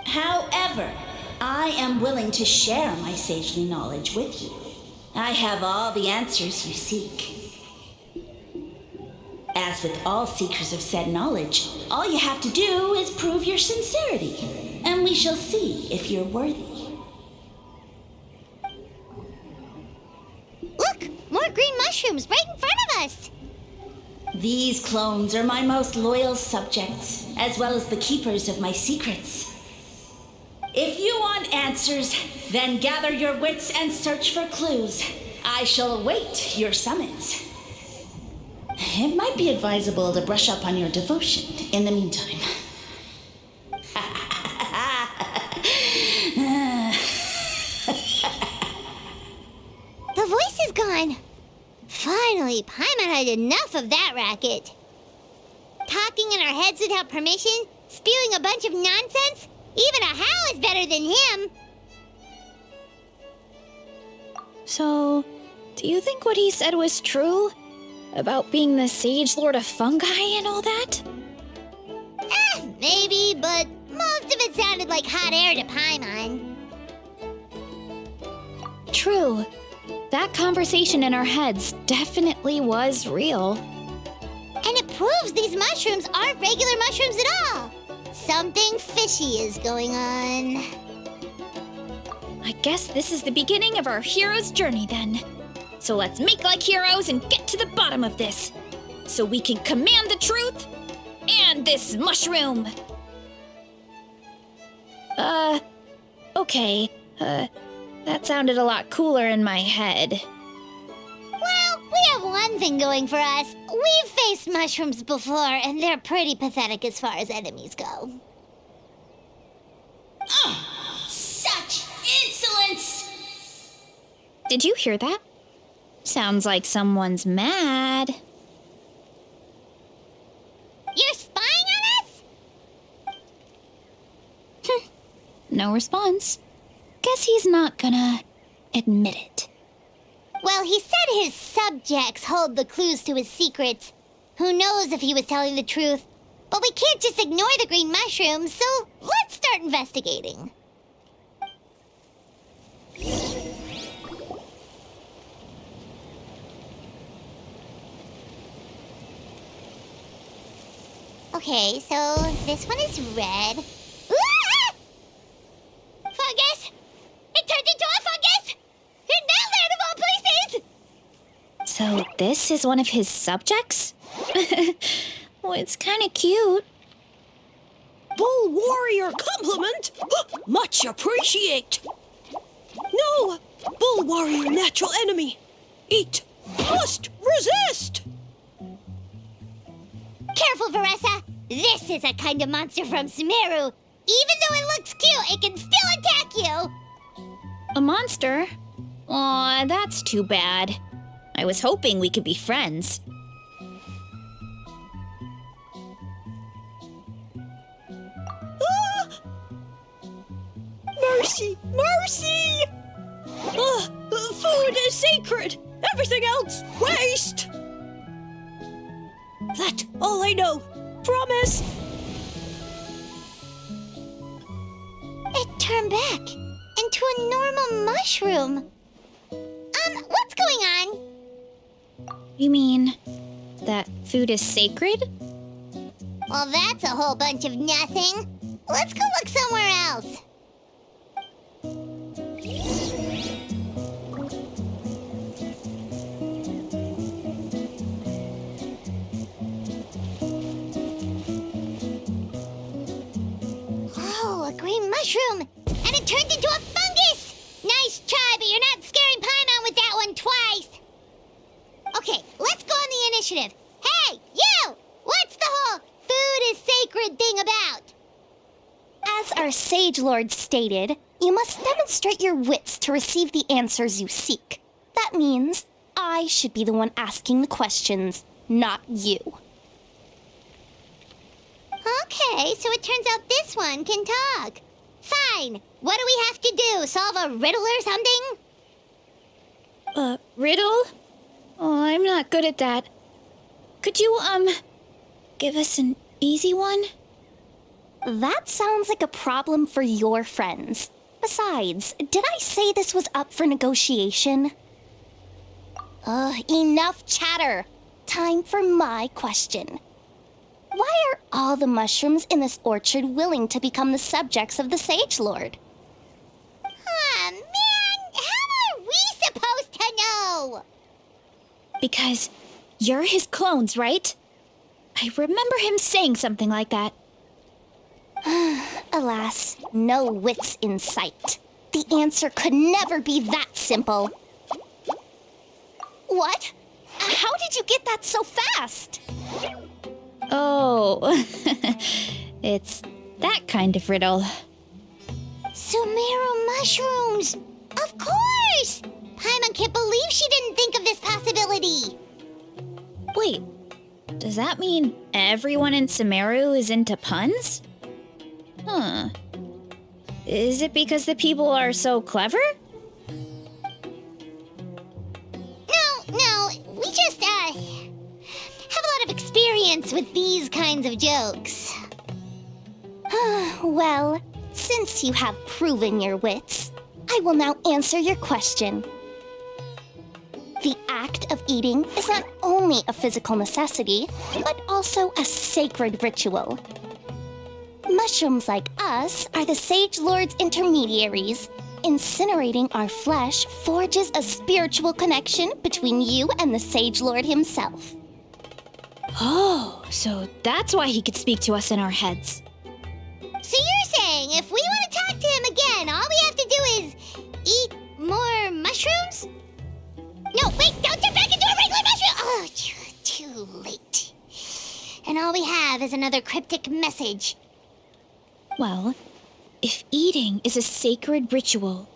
However, I am willing to share my sagely knowledge with you. I have all the answers you seek. As with all seekers of said knowledge, all you have to do is prove your sincerity, and we shall see if you're worthy. Look! More green mushrooms right in front of us! These clones are my most loyal subjects, as well as the keepers of my secrets. If you want answers, then gather your wits and search for clues. I shall await your summons. It might be advisable to brush up on your devotion in the meantime. The voice is gone. Finally, Paimon had enough of that racket. Talking in our heads without permission, spewing a bunch of nonsense. Even a How is better than him. So, do you think what he said was true? About being the Sage-Lord of Fungi and all that? Maybe, but most of it sounded like hot air to Paimon. True. That conversation in our heads definitely was real. And it proves these mushrooms aren't regular mushrooms at all. Something fishy is going on. I guess this is the beginning of our hero's journey then. So let's make like heroes and get to the bottom of this, so we can command the truth and this mushroom. Okay. That sounded a lot cooler in my head. Well, we have one thing going for us. We've faced mushrooms before, and they're pretty pathetic as far as enemies go. Such insolence! Did you hear that? Sounds like someone's mad. You're spying on us? No response. Guess he's not gonna admit it. Well, he said his subjects hold the clues to his secrets. Who knows if he was telling the truth? But we can't just ignore the green mushrooms, so let's start investigating. Okay, so this one is red. Ah! Fungus! It turned into a fungus! In that land of all places! So this is one of his subjects? Well, it's kind of cute. Bull warrior compliment! Much appreciate! No! Bull warrior natural enemy! Eat! Must resist! Careful, Veresa! This is a kind of monster from Sumeru. Even though it looks cute, it can still attack you! A monster? Aw, that's too bad. I was hoping we could be friends. Ah! Mercy! Mercy! Food is sacred! Everything else, waste! That's all I know. Promise! It turned back into a normal mushroom. What's going on? You mean that food is sacred? Well, that's a whole bunch of nothing. Let's go look somewhere else. Oh, a green mushroom! And it turned into a fungus! Nice try, but you're not scaring Paimon with that one twice! Okay, let's go on the initiative. Hey, you! What's the whole food is sacred thing about? As our Sage Lord stated, you must demonstrate your wits to receive the answers you seek. That means I should be the one asking the questions, not you. Okay, so it turns out this one can talk. Fine. What do we have to do? Solve a riddle or something? Riddle? Oh, I'm not good at that. Could you, give us an easy one? That sounds like a problem for your friends. Besides, did I say this was up for negotiation? Enough chatter. Time for my question. Why are all the mushrooms in this orchard willing to become the subjects of the Sage-Lord? Man, how are we supposed to know? Because you're his clones, right? I remember him saying something like that. Alas, no wits in sight. The answer could never be that simple. What? How did you get that so fast? Oh, it's that kind of riddle. Sumeru mushrooms! Of course! Paimon can't believe she didn't think of this possibility. Wait, does that mean everyone in Sumeru is into puns? Huh. Is it because the people are so clever? No, we just, have a lot of experience with these kinds of jokes. Well, since you have proven your wits, I will now answer your question. The act of eating is not only a physical necessity, but also a sacred ritual. Mushrooms like us are the Sage Lord's intermediaries. Incinerating our flesh forges a spiritual connection between you and the Sage Lord himself. Oh, so that's why he could speak to us in our heads. So you're saying if we want to talk to him again, all we have to do is eat more mushrooms? No, wait, don't turn back into a regular mushroom! Oh, too late. And all we have is another cryptic message. Well, if eating is a sacred ritual,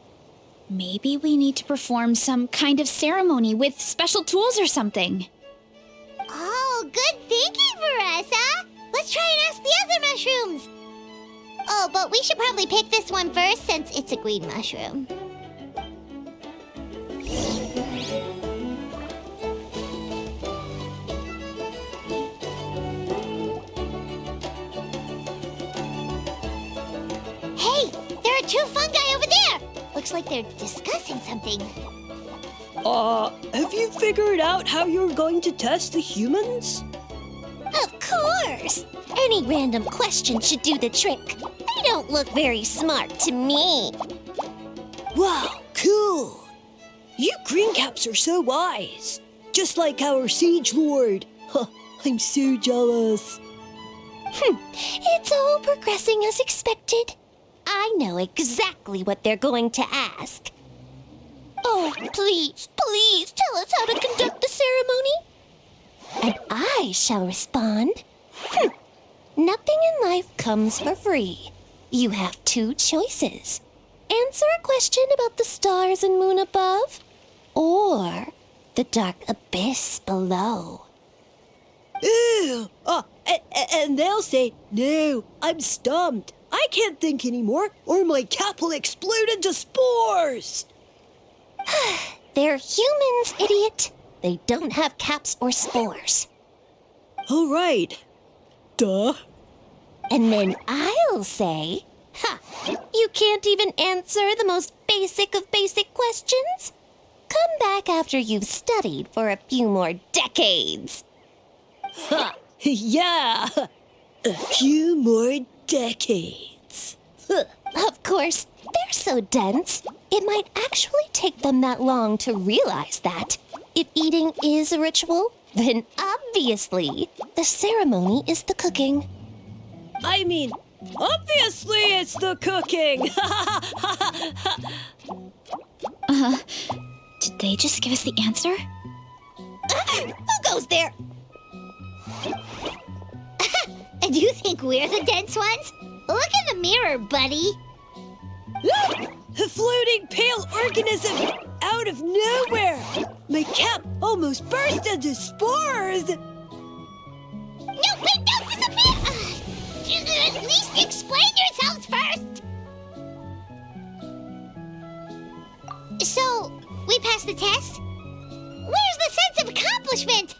maybe we need to perform some kind of ceremony with special tools or something. Oh, good thinking, Veresa! Let's try and ask the other mushrooms! Oh, but we should probably pick this one first since it's a green mushroom. Hey, there are two fungi over there! Looks like they're discussing something. Have you figured out how you're going to test the humans? Of course! Any random question should do the trick. They don't look very smart to me. Wow, cool! You greencaps are so wise. Just like our Sage-Lord. Huh, I'm so jealous. It's all progressing as expected. I know exactly what they're going to ask. Oh, please tell us how to conduct the ceremony. And I shall respond. Nothing in life comes for free. You have two choices. Answer a question about the stars and moon above, or the dark abyss below. Ew! And they'll say, no, I'm stumped. I can't think anymore, or my cap will explode into spores. They're humans, idiot. They don't have caps or spores. All right. Duh. And then I'll say, you can't even answer the most basic of basic questions? Come back after you've studied for a few more decades. Ha! Yeah! A few more decades. Of course, they're so dense, it might actually take them that long to realize that. If eating is a ritual, then obviously the ceremony is the cooking. I mean, obviously it's the cooking! Did they just give us the answer? Who goes there? And you think we're the dense ones? Look in the mirror, buddy. A floating pale organism out of nowhere! My cap almost burst into spores! At least explain yourselves first! So, we passed the test? Where's the sense of accomplishment?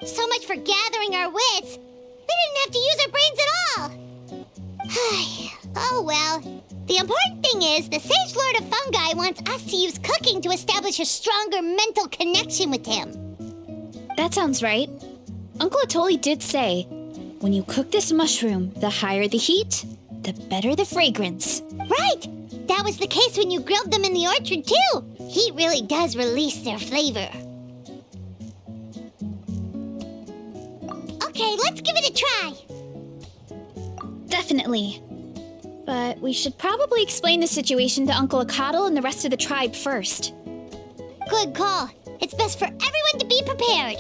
So much for gathering our wits. We didn't have to use our brains at all. Oh well. The important thing is the Sage-Lord of Fungi wants us to use cooking to establish a stronger mental connection with him. That sounds right. Uncle Atoli did say, when you cook this mushroom, the higher the heat, the better the fragrance. Right! That was the case when you grilled them in the orchard too. Heat really does release their flavor. Okay, let's give it a try. Definitely. But we should probably explain the situation to Uncle Akadal and the rest of the tribe first. Good call. It's best for everyone to be prepared.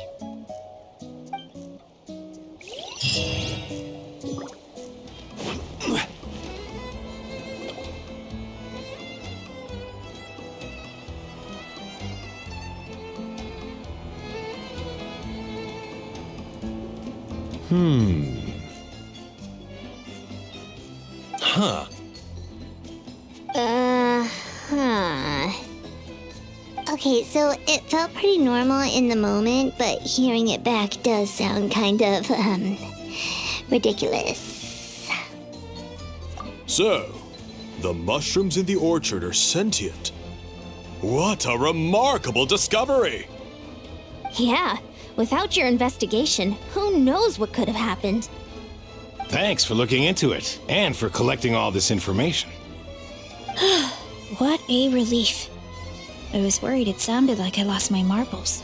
Huh. Okay, so it felt pretty normal in the moment, but hearing it back does sound kind of, ridiculous. So, the mushrooms in the orchard are sentient. What a remarkable discovery! Yeah, without your investigation, who knows what could have happened? Thanks for looking into it, and for collecting all this information. What a relief. I was worried it sounded like I lost my marbles.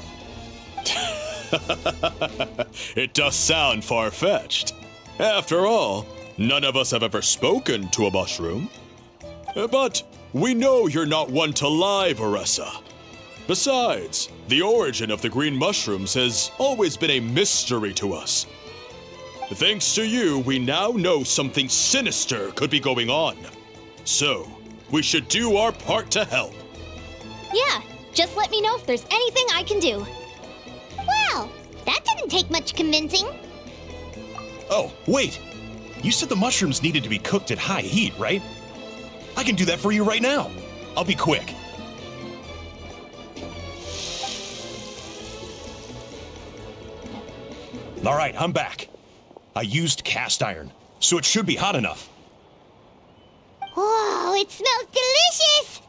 It does sound far-fetched. After all, none of us have ever spoken to a mushroom. But we know you're not one to lie, Veresa. Besides, the origin of the green mushrooms has always been a mystery to us. Thanks to you, we now know something sinister could be going on. So, we should do our part to help. Yeah, just let me know if there's anything I can do. Wow, that didn't take much convincing. Oh, wait. You said the mushrooms needed to be cooked at high heat, right? I can do that for you right now. I'll be quick. All right, I'm back. I used cast iron, so it should be hot enough. Whoa, it smells delicious!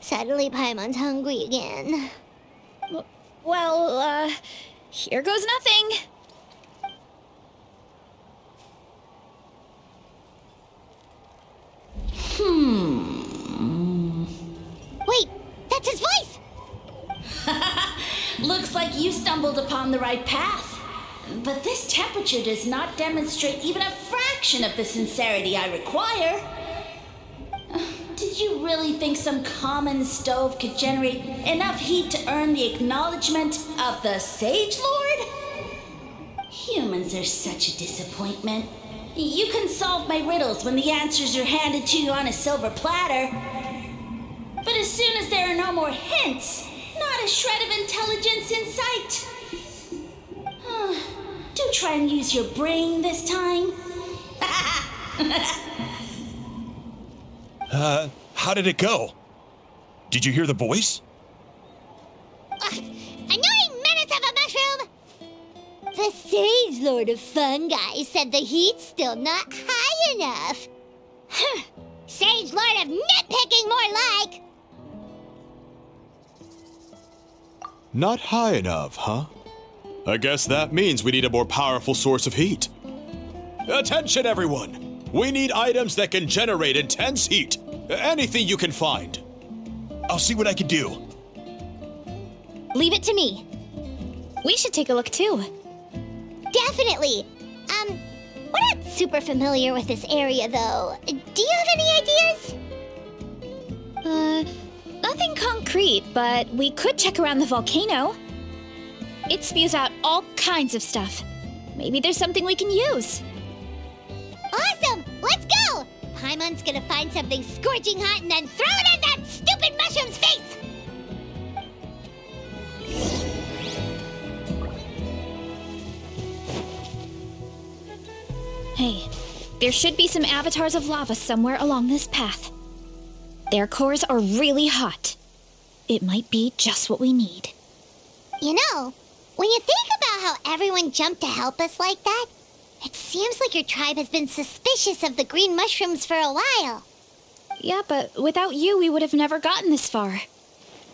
Suddenly Paimon's hungry again. Well, here goes nothing. Wait, that's his voice! Looks like you stumbled upon the right path. But this temperature does not demonstrate even a fraction of the sincerity I require. Did you really think some common stove could generate enough heat to earn the acknowledgement of the Sage-Lord? Humans are such a disappointment. You can solve my riddles when the answers are handed to you on a silver platter. But as soon as there are no more hints, not a shred of intelligence in sight. Do try and use your brain this time. How did it go? Did you hear the voice? Annoying menace of a mushroom! The Sage-Lord of Fungi said the heat's still not high enough. Sage-Lord of nitpicking, more like! Not high enough, huh? I guess that means we need a more powerful source of heat. Attention, everyone! We need items that can generate intense heat. Anything you can find. I'll see what I can do. Leave it to me. We should take a look too. Definitely. We're not super familiar with this area, though. Do you have any ideas? Nothing concrete, but we could check around the volcano. It spews out all kinds of stuff. Maybe there's something we can use. Awesome! Let's go! Paimon's gonna find something scorching hot and then throw it in that stupid mushroom's face! Hey, There should be some avatars of lava somewhere along this path. Their cores are really hot. It might be just what we need. You know, when you think about how everyone jumped to help us like that, it seems like your tribe has been suspicious of the green mushrooms for a while. Yeah, but without you, we would have never gotten this far.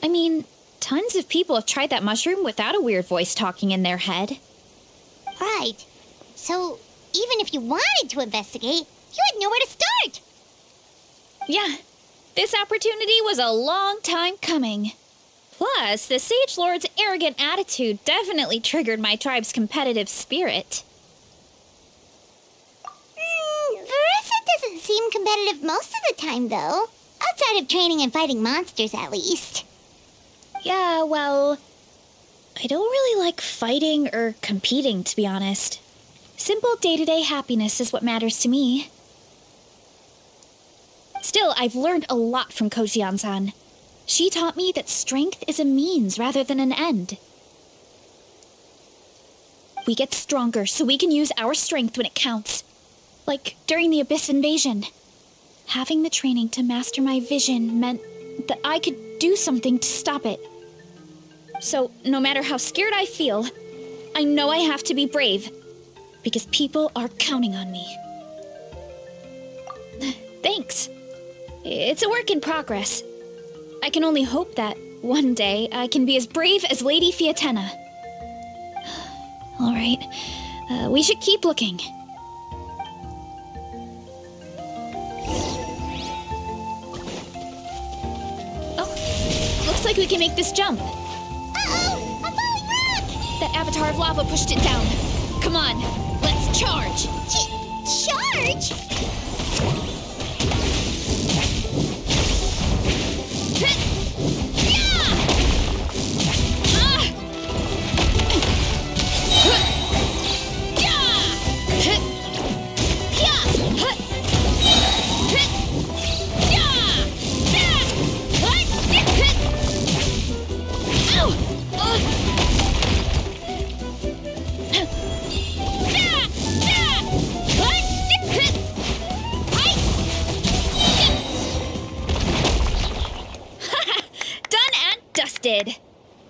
I mean, tons of people have tried that mushroom without a weird voice talking in their head. Right. So, even if you wanted to investigate, you had nowhere to start. Yeah, this opportunity was a long time coming. Plus, the Sage Lord's arrogant attitude definitely triggered my tribe's competitive spirit. Veresa doesn't seem competitive most of the time, though. Outside of training and fighting monsters, at least. Yeah, well, I don't really like fighting or competing, to be honest. Simple day-to-day happiness is what matters to me. Still, I've learned a lot from Coach Iansan. She taught me that strength is a means rather than an end. We get stronger so we can use our strength when it counts. Like during the Abyss invasion. Having the training to master my vision meant that I could do something to stop it. So, no matter how scared I feel, I know I have to be brave. Because people are counting on me. Thanks. It's a work in progress. I can only hope that one day I can be as brave as Lady Fiatena. All right, we should keep looking. Oh, looks like we can make this jump. Uh-oh! A falling rock! That avatar of lava pushed it down. Come on, let's charge! Charge?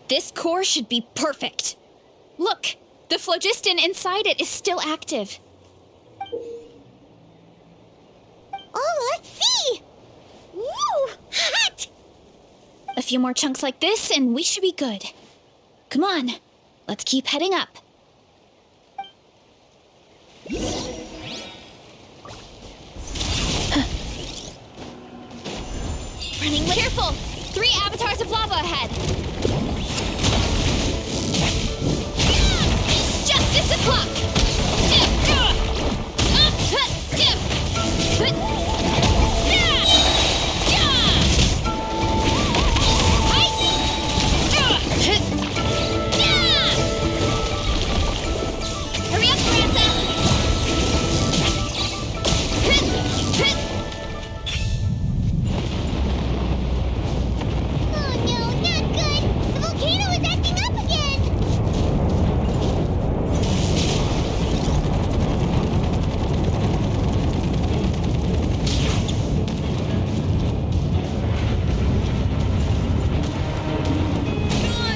This core should be perfect. Look, the phlogiston inside it is still active. Oh, let's see! Woo! Hot! A few more chunks like this and we should be good. Come on, let's keep heading up. Running with careful! 3 avatars of lava ahead! It's justice o'clock! Hurry up, Veresa! Oh no, not good! The volcano is acting up again!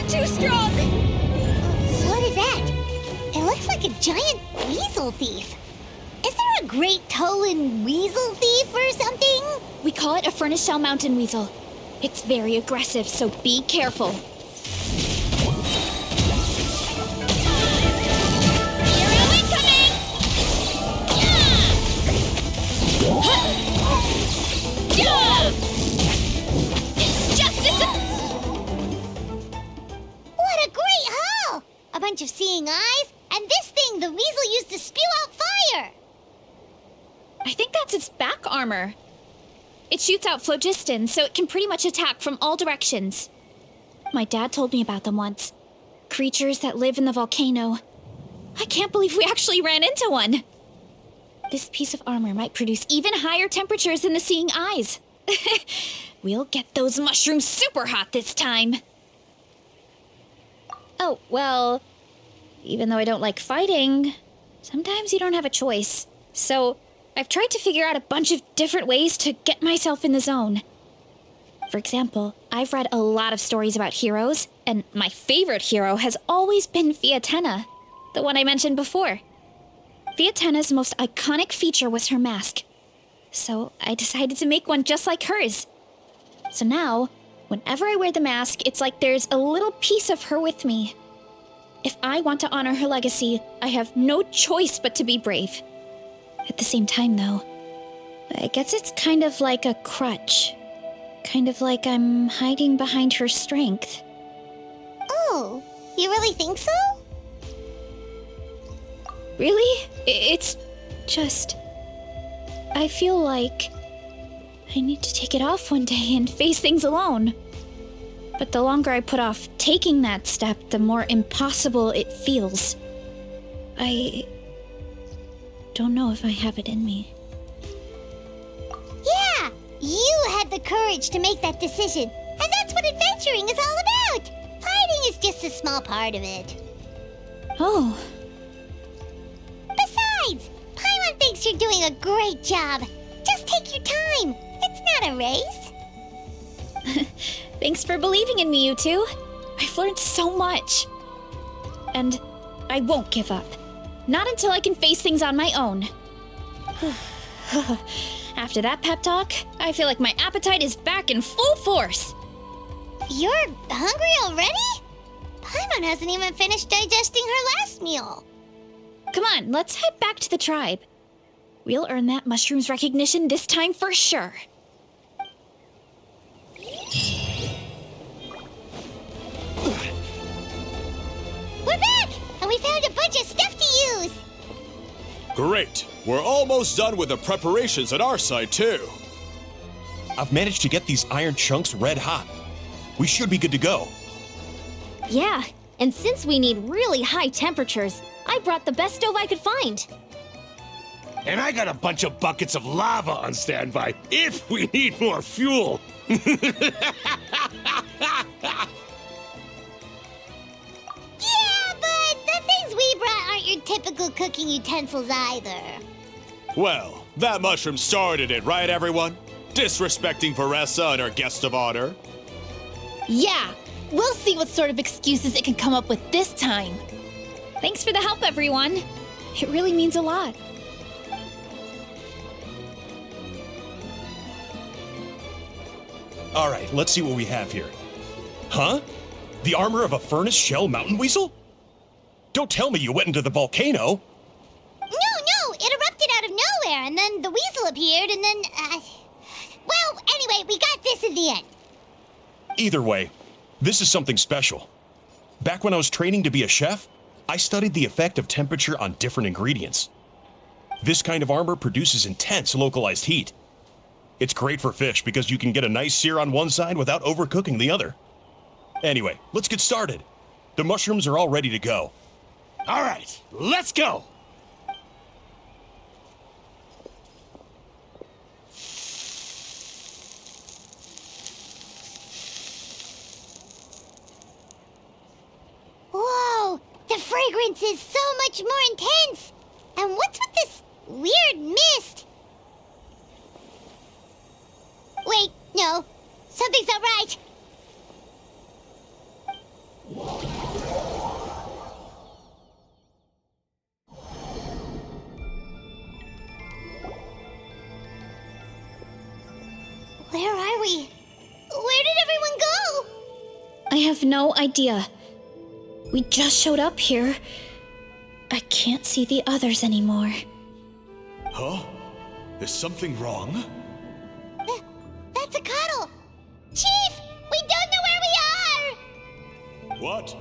Too strong! What is that? It looks like a giant weasel thief. Is there a great Tolan weasel thief or something? We call it a furnace shell mountain weasel. It's very aggressive, so be careful. Hero incoming! It's justice! What a great haul! A bunch of seeing eyes, and this thing the weasel used to spew out fire! I think that's its back armor. It shoots out phlogiston, so it can pretty much attack from all directions. My dad told me about them once. Creatures that live in the volcano. I can't believe we actually ran into one. This piece of armor might produce even higher temperatures than the seeing eyes. We'll get those mushrooms super hot this time. Oh, well, even though I don't like fighting, sometimes you don't have a choice. So, I've tried to figure out a bunch of different ways to get myself in the zone. For example, I've read a lot of stories about heroes, and my favorite hero has always been Fiatenna, the one I mentioned before. Fiatenna's most iconic feature was her mask, so I decided to make one just like hers. So now, whenever I wear the mask, it's like there's a little piece of her with me. If I want to honor her legacy, I have no choice but to be brave. At the same time, though, I guess it's kind of like a crutch. Kind of like I'm hiding behind her strength. Oh, you really think so? Really? It's just... I feel like I need to take it off one day and face things alone. But the longer I put off taking that step, the more impossible it feels. I don't know if I have it in me. Yeah, you had the courage to make that decision. And that's what adventuring is all about. Fighting is just a small part of it. Oh. Besides, Paimon thinks you're doing a great job. Just take your time. It's not a race. Thanks for believing in me, you two. I've learned so much. And I won't give up. Not until I can face things on my own. After that pep talk, I feel like my appetite is back in full force. You're hungry already? Paimon hasn't even finished digesting her last meal. Come on, let's head back to the tribe. We'll earn that mushroom's recognition this time for sure. We're back! And we found a bunch of stuff to use! Great! We're almost done with the preparations at our side, too. I've managed to get these iron chunks red hot. We should be good to go. Yeah, and since we need really high temperatures, I brought the best stove I could find. And I got a bunch of buckets of lava on standby if we need more fuel. Yeah, but the things we brought aren't your typical cooking utensils either. Well, that mushroom started it, right, everyone? Disrespecting Veresa and her guest of honor. Yeah, we'll see what sort of excuses it can come up with this time. Thanks for the help, everyone. It really means a lot. All right, let's see what we have here. Huh? The armor of a furnace shell mountain weasel? Don't tell me you went into the volcano. No, it erupted out of nowhere, and then the weasel appeared, and then, well, anyway, we got this in the end. Either way, this is something special. Back when I was training to be a chef, I studied the effect of temperature on different ingredients. This kind of armor produces intense localized heat. It's great for fish because you can get a nice sear on one side without overcooking the other. Anyway, let's get started. The mushrooms are all ready to go. All right, let's go. Whoa, the fragrance is so much more intense. And what's with this weird mist? Wait, no, something's not right. Where are we? Where did everyone go? I have no idea. We just showed up here. I can't see the others anymore. Huh? Is something wrong? That's a cuddle. Chief, we don't know where we are. What?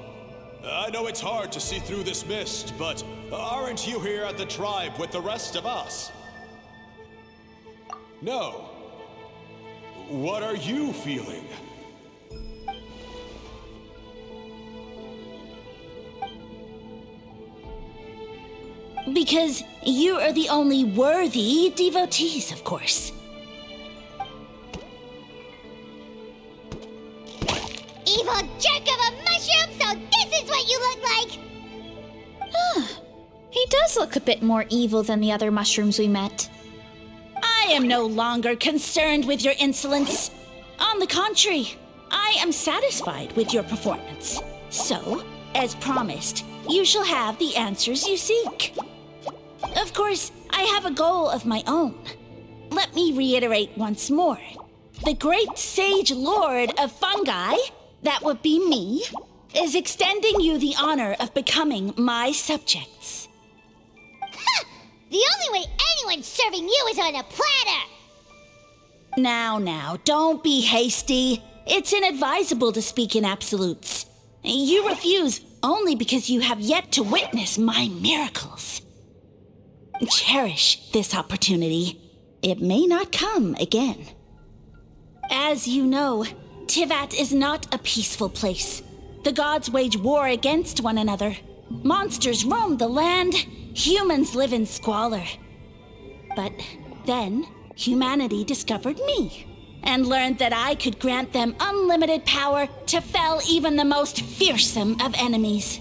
I know it's hard to see through this mist, but aren't you here at the tribe with the rest of us? No. What are you feeling? Because you are the only worthy devotees, of course. Evil jerk of a mushroom, so this is what you look like! He does look a bit more evil than the other mushrooms we met. I am no longer concerned with your insolence. On the contrary, I am satisfied with your performance. So, as promised, you shall have the answers you seek. Of course, I have a goal of my own. Let me reiterate once more. The great Sage-Lord of Fungi, that would be me, is extending you the honor of becoming my subjects. The only way anyone's serving you is on a platter! Now, don't be hasty. It's inadvisable to speak in absolutes. You refuse only because you have yet to witness my miracles. Cherish this opportunity. It may not come again. As you know, Tivat is not a peaceful place. The gods wage war against one another. Monsters roam the land. Humans live in squalor. But then, humanity discovered me and learned that I could grant them unlimited power to fell even the most fearsome of enemies.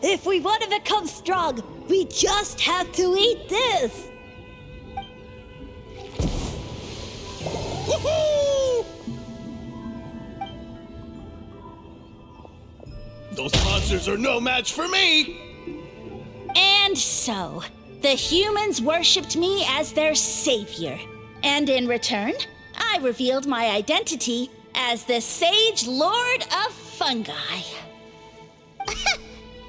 If we want to become strong, we just have to eat this! Woohoo! Those monsters are no match for me! And so, the humans worshipped me as their savior. And in return, I revealed my identity as the Sage-Lord of Fungi.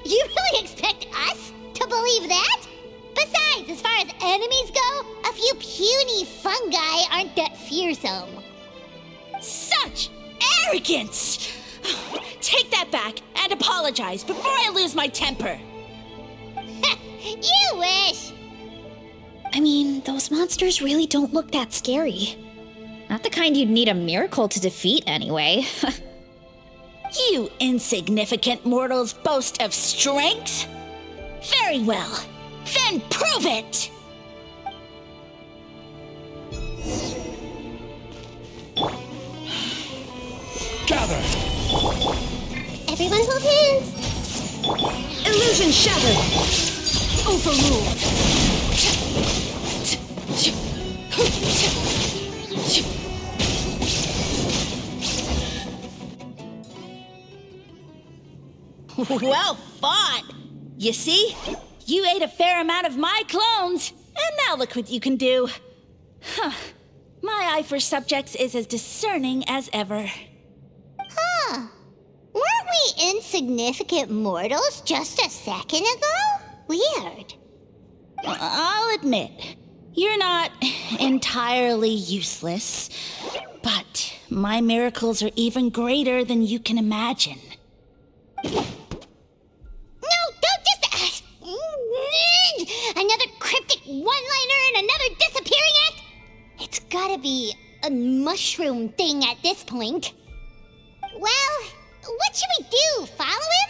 You really expect us to believe that? Besides, as far as enemies go, a few puny fungi aren't that fearsome. Such arrogance! Take that back and apologize before I lose my temper. You wish! I mean, those monsters really don't look that scary. Not the kind you'd need a miracle to defeat, anyway. You insignificant mortals boast of strength? Very well. Then prove it! Gather! Everyone hold hands! Illusion shattered! Overruled. Well fought! You see? You ate a fair amount of my clones, and now look what you can do. Huh. My eye for subjects is as discerning as ever. Huh. Weren't we insignificant mortals just a second ago? Weird. I'll admit, you're not entirely useless, but my miracles are even greater than you can imagine. No, don't just... another cryptic one-liner and another disappearing act? It's gotta be a mushroom thing at this point. Well, what should we do? Follow him?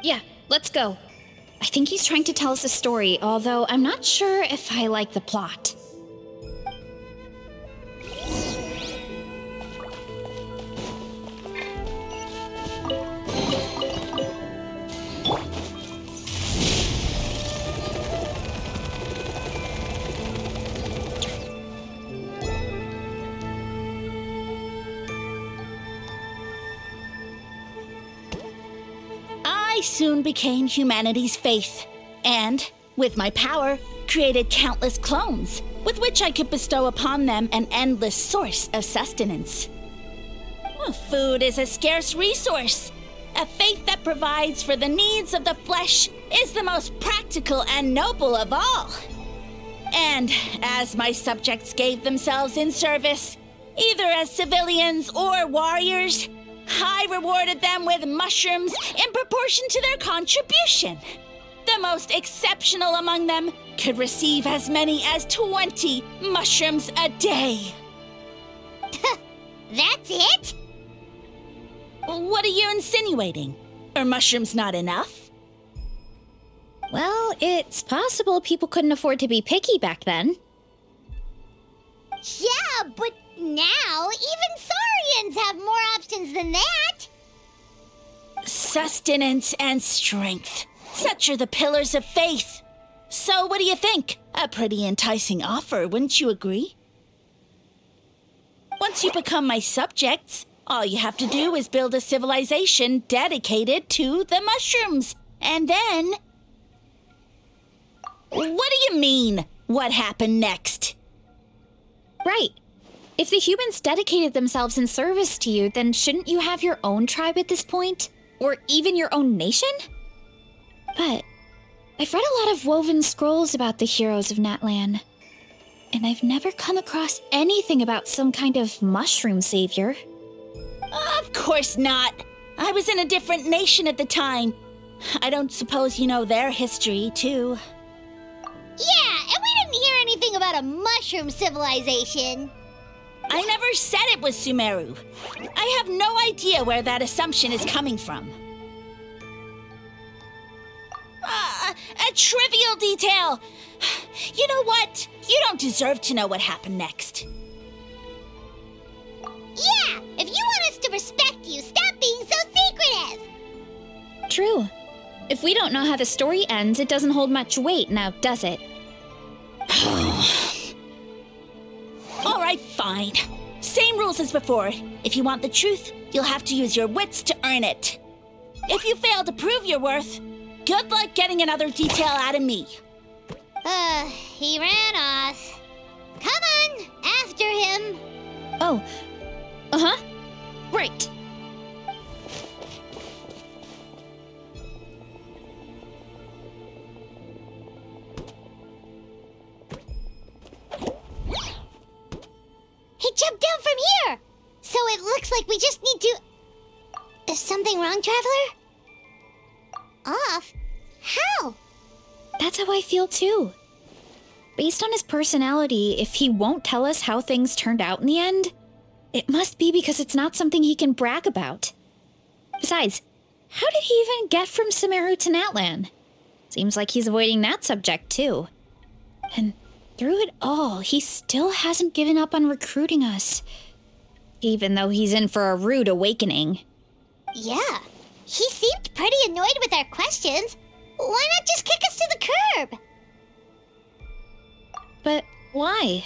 Yeah, let's go. I think he's trying to tell us a story, although I'm not sure if I like the plot. I soon became humanity's faith, and, with my power, created countless clones, with which I could bestow upon them an endless source of sustenance. Well, food is a scarce resource. A faith that provides for the needs of the flesh is the most practical and noble of all. And as my subjects gave themselves in service, either as civilians or warriors, I rewarded them with mushrooms in proportion to their contribution. The most exceptional among them could receive as many as 20 mushrooms a day. That's it? What are you insinuating? Are mushrooms not enough? Well, it's possible people couldn't afford to be picky back then. Yeah, but now even Saurians have more options than that. Sustenance and strength. Such are the pillars of faith. So what do you think? A pretty enticing offer, wouldn't you agree? Once you become my subjects, all you have to do is build a civilization dedicated to the mushrooms. And then... What do you mean, what happened next? Right. If the humans dedicated themselves in service to you, then shouldn't you have your own tribe at this point? Or even your own nation? But I've read a lot of woven scrolls about the heroes of Natlan, and I've never come across anything about some kind of mushroom savior. Of course not. I was in a different nation at the time. I don't suppose you know their history, too. Yeah, and we didn't hear anything about a mushroom civilization. I never said it was Sumeru. I have no idea where that assumption is coming from. A trivial detail. You know what? You don't deserve to know what happened next. Yeah, if you want us to respect you, stop being so secretive. True. If we don't know how the story ends, it doesn't hold much weight now, does it? All right, fine. Same rules as before. If you want the truth, you'll have to use your wits to earn it. If you fail to prove your worth, good luck getting another detail out of me. He ran off. Come on, after him. Oh. Uh-huh. Right. He jumped down from here! So it looks like we just need to... Is something wrong, Traveler? Off? How? That's how I feel too. Based on his personality, if he won't tell us how things turned out in the end, it must be because it's not something he can brag about. Besides, how did he even get from Sumeru to Natlan? Seems like he's avoiding that subject too. And through it all, he still hasn't given up on recruiting us. Even though he's in for a rude awakening. Yeah, he seemed pretty annoyed with our questions. Why not just kick us to the curb? But why?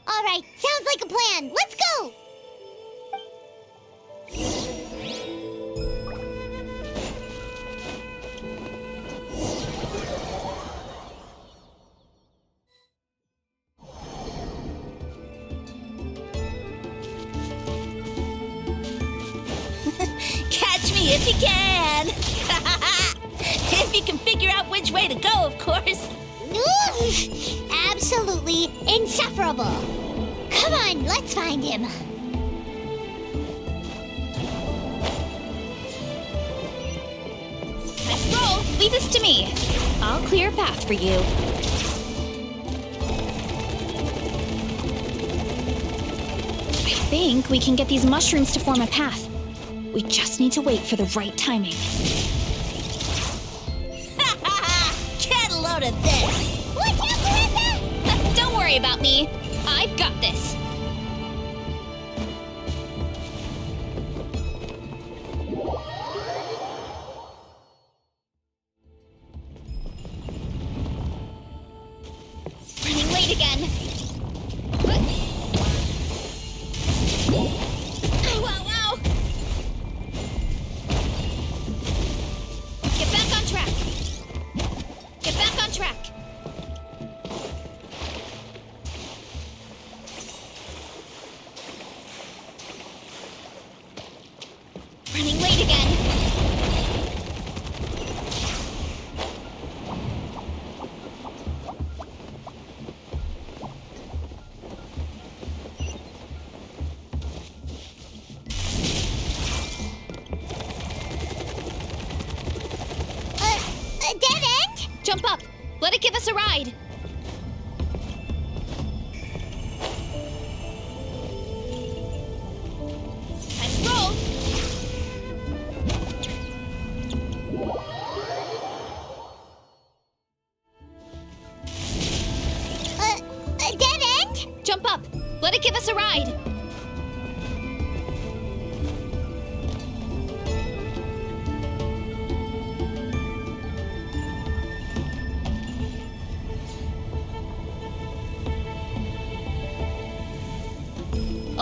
All right, sounds like a plan. Let's go! Catch me if you can! If you can figure out which way to go, of course. Absolutely insufferable. Come on, let's find him. Let's roll. Leave this to me. I'll clear a path for you. I think we can get these mushrooms to form a path. We just need to wait for the right timing. Get a load of this! Watch out, Veresa! Don't worry about me. I've got this. Running late again. Ow, ow, ow. Get back on track. Get back on track. Running late again. A dead end? Jump up. Let it give us a ride. Let's roll. A dead end? Jump up. Let it give us a ride.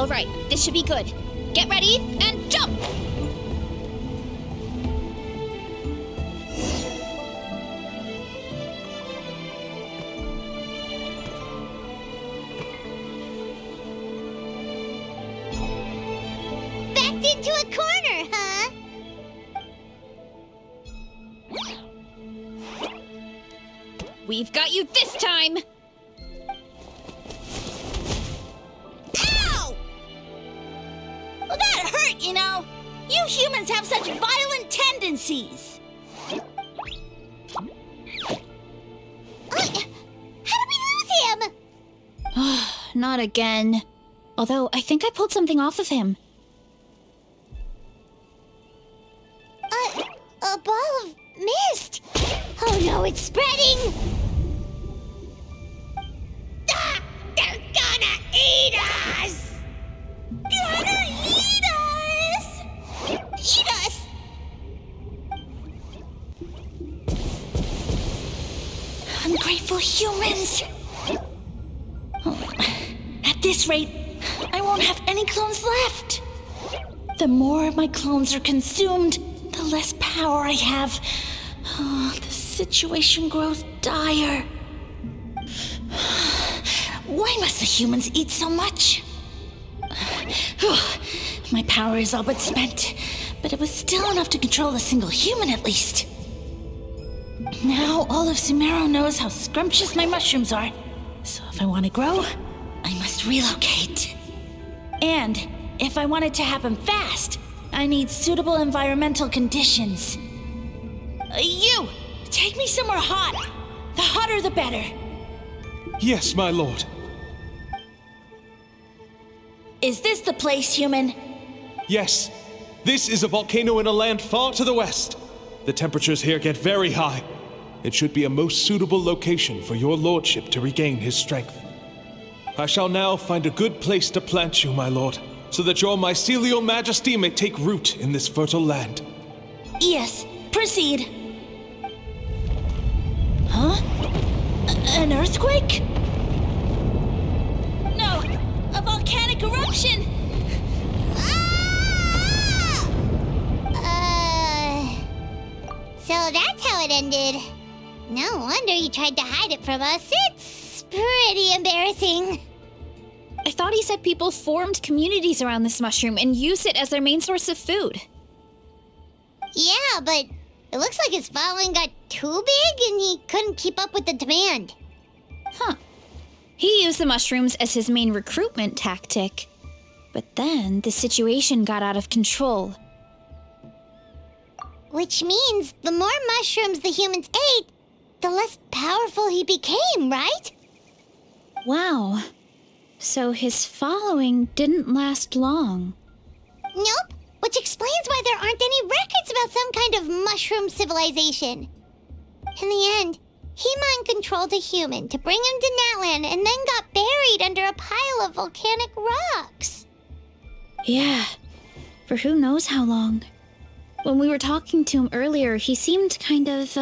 All right, this should be good. Get ready and jump! Backed into a corner, huh? We've got you this time! Ow! Well, that hurt, you know. You humans have such violent tendencies. How did we lose him? Not again. Although, I think I pulled something off of him. A ball of mist. Oh no, it's spreading. Ah, they're gonna eat us. Gonna eat us. Eat us. Ungrateful humans. Oh, at this rate, I won't have any clones left. The more my clones are consumed, the less power I have. Oh, the situation grows dire. Why must the humans eat so much? My power is all but spent, but it was still enough to control a single human at least. Now all of Sumeru knows how scrumptious my mushrooms are, so if I want to grow, I must relocate. And if I want it to happen fast, I need suitable environmental conditions. You! Take me somewhere hot! The hotter the better. Yes, my lord. Is this the place, human? Yes. This is a volcano in a land far to the west. The temperatures here get very high. It should be a most suitable location for your lordship to regain his strength. I shall now find a good place to plant you, my lord, so that your mycelial majesty may take root in this fertile land. Yes, proceed. Huh? An earthquake? No, a volcanic eruption! So that's how it ended. No wonder you tried to hide it from us. It's pretty embarrassing. I thought he said people formed communities around this mushroom and used it as their main source of food. Yeah, but it looks like his following got too big and he couldn't keep up with the demand. Huh. He used the mushrooms as his main recruitment tactic. But then the situation got out of control. Which means the more mushrooms the humans ate, the less powerful he became, right? Wow. So his following didn't last long. Nope, which explains why there aren't any records about some kind of mushroom civilization. In the end, he mind-controlled a human to bring him to Natlan and then got buried under a pile of volcanic rocks. Yeah, for who knows how long. When we were talking to him earlier, he seemed kind of,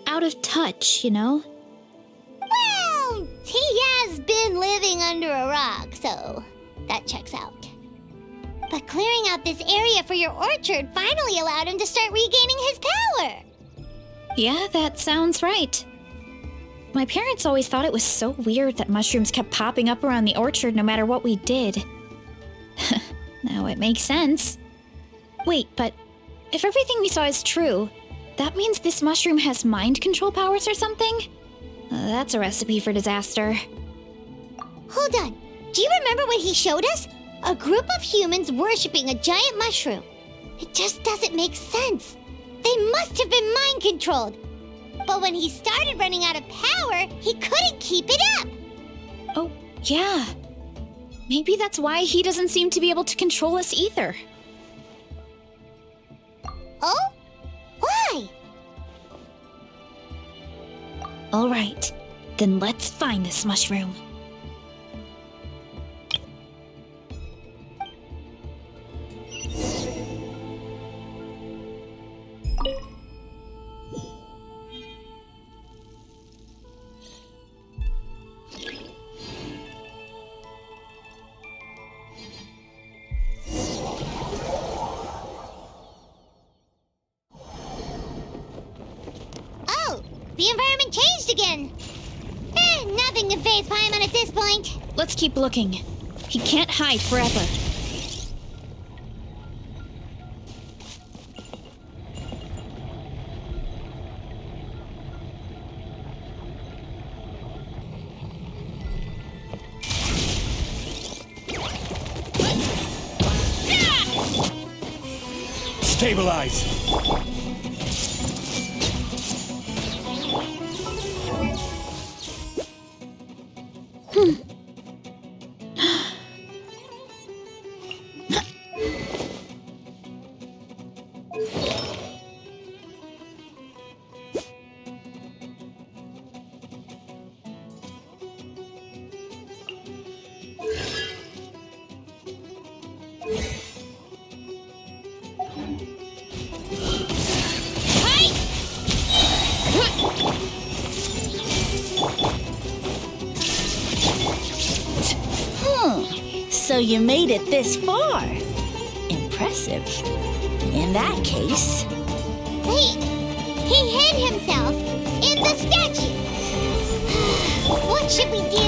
out of touch, you know? Well, he has been living under a rock, so that checks out. But clearing out this area for your orchard finally allowed him to start regaining his power. Yeah, that sounds right. My parents always thought it was so weird that mushrooms kept popping up around the orchard no matter what we did. Now it makes sense. Wait, but if everything we saw is true, that means this mushroom has mind control powers or something? That's a recipe for disaster. Hold on. Do you remember what he showed us? A group of humans worshipping a giant mushroom. It just doesn't make sense. They must have been mind controlled. But when he started running out of power, he couldn't keep it up. Oh, yeah. Maybe that's why he doesn't seem to be able to control us either. Oh? Why? All right, then let's find this mushroom. The environment changed again. Nothing can faze Paimon at this point. Let's keep looking. He can't hide forever. Stabilize! So you made it this far. Impressive. In that case... He hid himself in the statue. What should we do?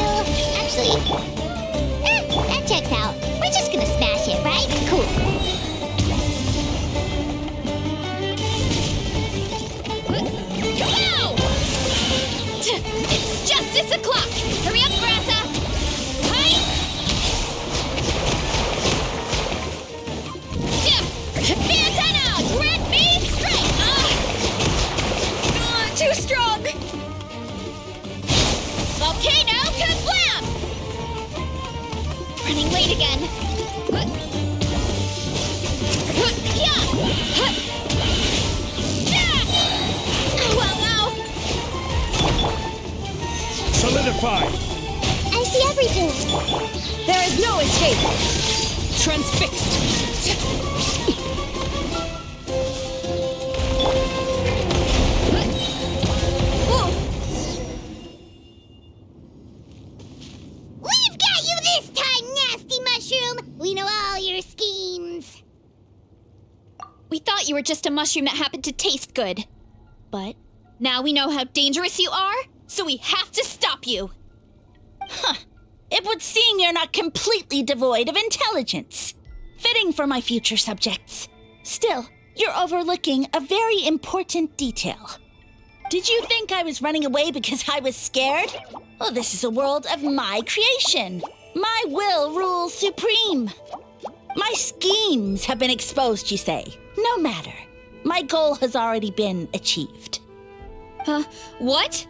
Actually, that checks out. We're just gonna smash it, right? Cool. Go! It's justice o'clock! Hurry up, Veresa! Antenna! Grant me strength! Too strong! Volcano kablam! Running late again. Well, Solidify! I see everything. There is no escape. transfixed! We've got you this time, nasty mushroom! We know all your schemes. We thought you were just a mushroom that happened to taste good. But now we know how dangerous you are, so we have to stop you. It would seem you're not completely devoid of intelligence. Fitting for my future subjects. Still, you're overlooking a very important detail. Did you think I was running away because I was scared? Well, this is a world of my creation. My will rules supreme. My schemes have been exposed, you say. No matter. My goal has already been achieved. What?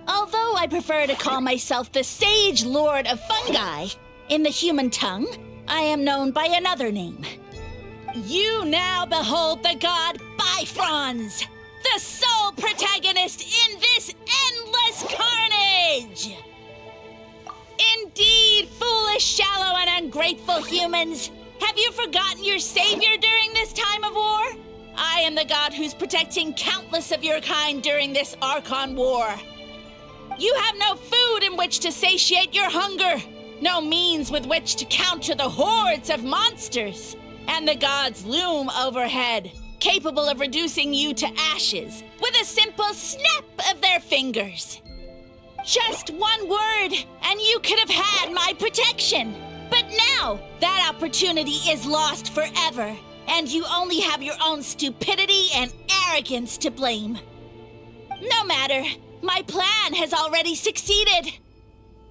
Although I prefer to call myself the Sage-Lord of Fungi, in the human tongue, I am known by another name. You now behold the god Bifrons, the sole protagonist in this endless carnage! Indeed, foolish, shallow, and ungrateful humans! Have you forgotten your savior during this time of war? I am the god who's protecting countless of your kind during this Archon war. You have no food in which to satiate your hunger, no means with which to counter the hordes of monsters, and the gods loom overhead, capable of reducing you to ashes with a simple snap of their fingers. Just one word, and you could have had my protection. But now, that opportunity is lost forever, and you only have your own stupidity and arrogance to blame. No matter, my plan has already succeeded.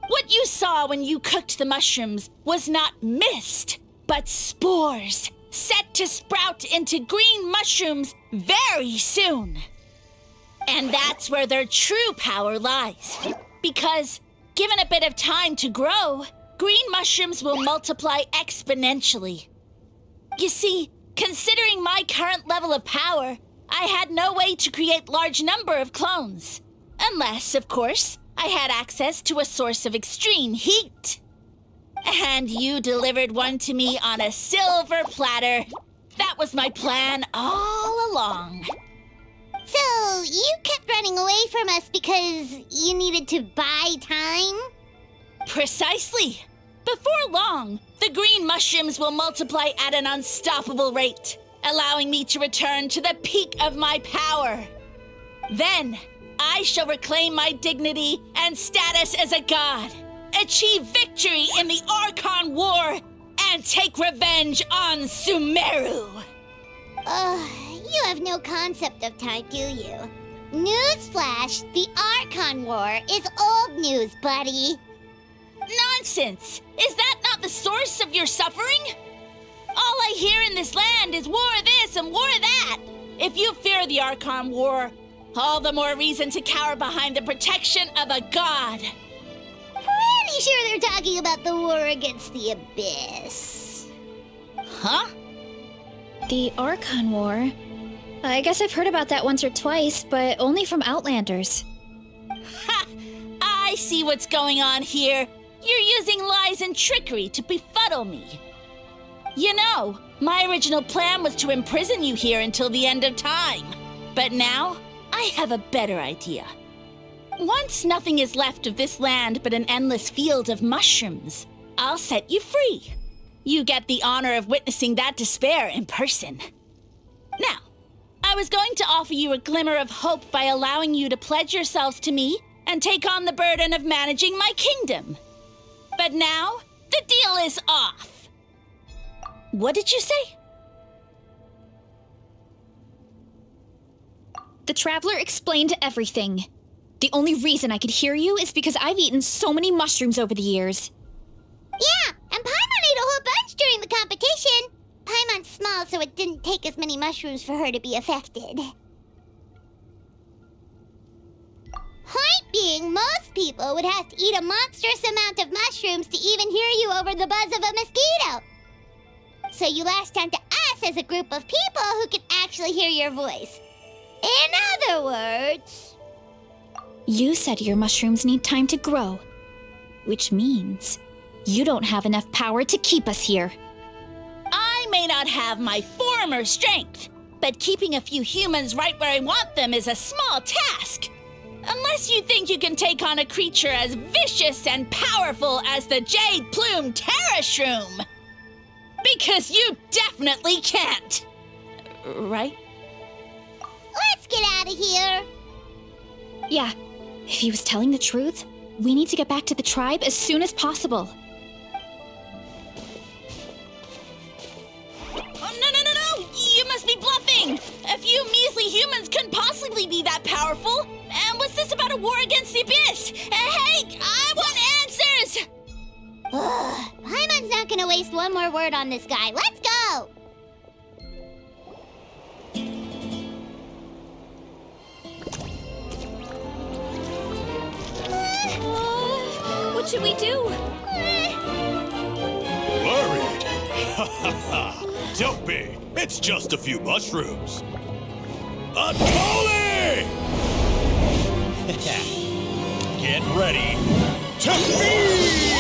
What you saw when you cooked the mushrooms was not mist, but spores, set to sprout into green mushrooms very soon. And that's where their true power lies. Because, given a bit of time to grow, green mushrooms will multiply exponentially. You see, considering my current level of power, I had no way to create large number of clones. Unless, of course, I had access to a source of extreme heat. And you delivered one to me on a silver platter. That was my plan all along. So, you kept running away from us because you needed to buy time? Precisely. Before long, the green mushrooms will multiply at an unstoppable rate, allowing me to return to the peak of my power. Then, I shall reclaim my dignity and status as a god, achieve victory in the Archon War, and take revenge on Sumeru. You have no concept of time, do you? Newsflash, the Archon War is old news, buddy. Nonsense! Is that not the source of your suffering? All I hear in this land is war this and war that. If you fear the Archon War, all the more reason to cower behind the protection of a god. Pretty sure they're talking about the war against the Abyss. Huh? The Archon War? I guess I've heard about that once or twice, but only from Outlanders. Ha! I see what's going on here. You're using lies and trickery to befuddle me. You know, my original plan was to imprison you here until the end of time. But now, I have a better idea. Once nothing is left of this land but an endless field of mushrooms, I'll set you free. You get the honor of witnessing that despair in person. Now, I was going to offer you a glimmer of hope by allowing you to pledge yourselves to me and take on the burden of managing my kingdom. But now, the deal is off. What did you say? The Traveler explained everything. The only reason I could hear you is because I've eaten so many mushrooms over the years. Yeah, and Paimon ate a whole bunch during the competition. Paimon's small, so it didn't take as many mushrooms for her to be affected. Point being, most people would have to eat a monstrous amount of mushrooms to even hear you over the buzz of a mosquito. So you latched onto us as a group of people who could actually hear your voice. In other words... You said your mushrooms need time to grow, which means you don't have enough power to keep us here. I may not have my former strength, but keeping a few humans right where I want them is a small task. Unless you think you can take on a creature as vicious and powerful as the Jade-Plume Terrashroom. Because you definitely can't. Right? Let's get out of here. Yeah, if he was telling the truth, we need to get back to the tribe as soon as possible. Oh, no! You must be bluffing! A few measly humans couldn't possibly be that powerful! And what's this about a war against the Abyss? Hey, I want answers! Paimon's not gonna waste one more word on this guy. Let's go! What should we do? Worried? Ha ha ha! Don't be! It's just a few mushrooms! Unholy! Get ready to feast!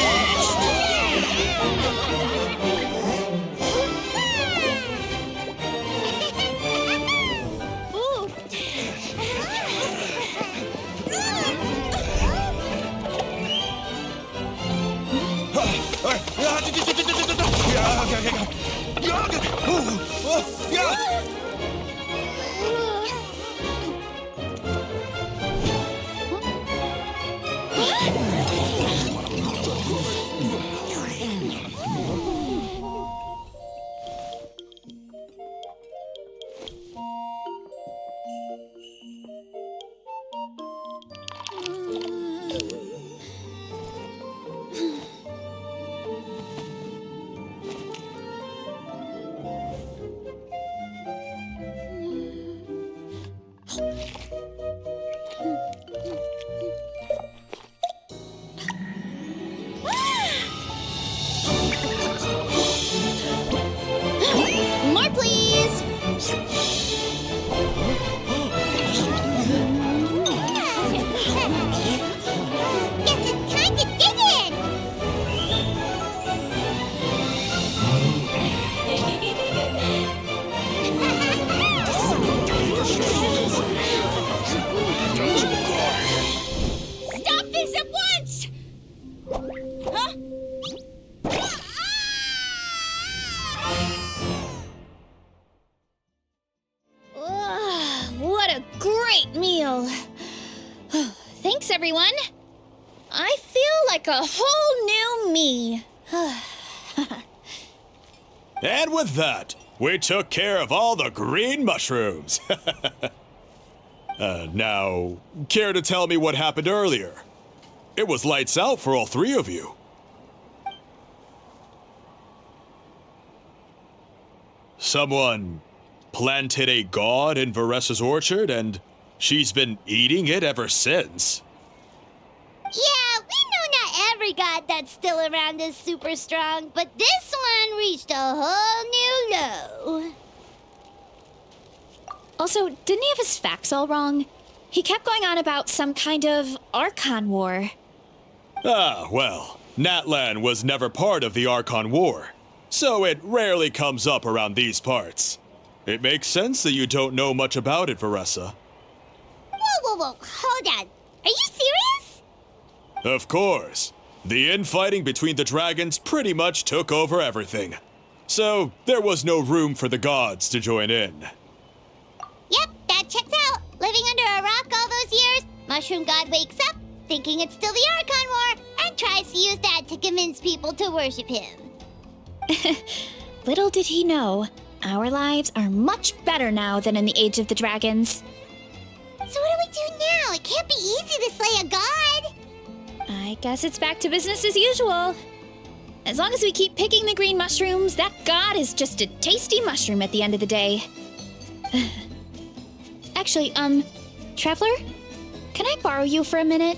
everyone. I feel like a whole new me. And with that, we took care of all the green mushrooms. Now, care to tell me what happened earlier? It was lights out for all three of you. Someone planted a god in Veresa's orchard, and she's been eating it ever since. Yeah, we know not every god that's still around is super strong, but this one reached a whole new low. Also, didn't he have his facts all wrong? He kept going on about some kind of Archon War. Ah, well, Natlan was never part of the Archon War, so it rarely comes up around these parts. It makes sense that you don't know much about it, Veresa. Whoa, hold on. Are you serious? Of course. The infighting between the dragons pretty much took over everything. So, there was no room for the gods to join in. Yep, that checks out. Living under a rock all those years, Mushroom God wakes up, thinking it's still the Archon War, and tries to use that to convince people to worship him. Little did he know, our lives are much better now than in the Age of the Dragons. So what do we do now? It can't be easy to slay a god. I guess it's back to business as usual. As long as we keep picking the green mushrooms, that god is just a tasty mushroom at the end of the day. Actually, Traveler? Can I borrow you for a minute?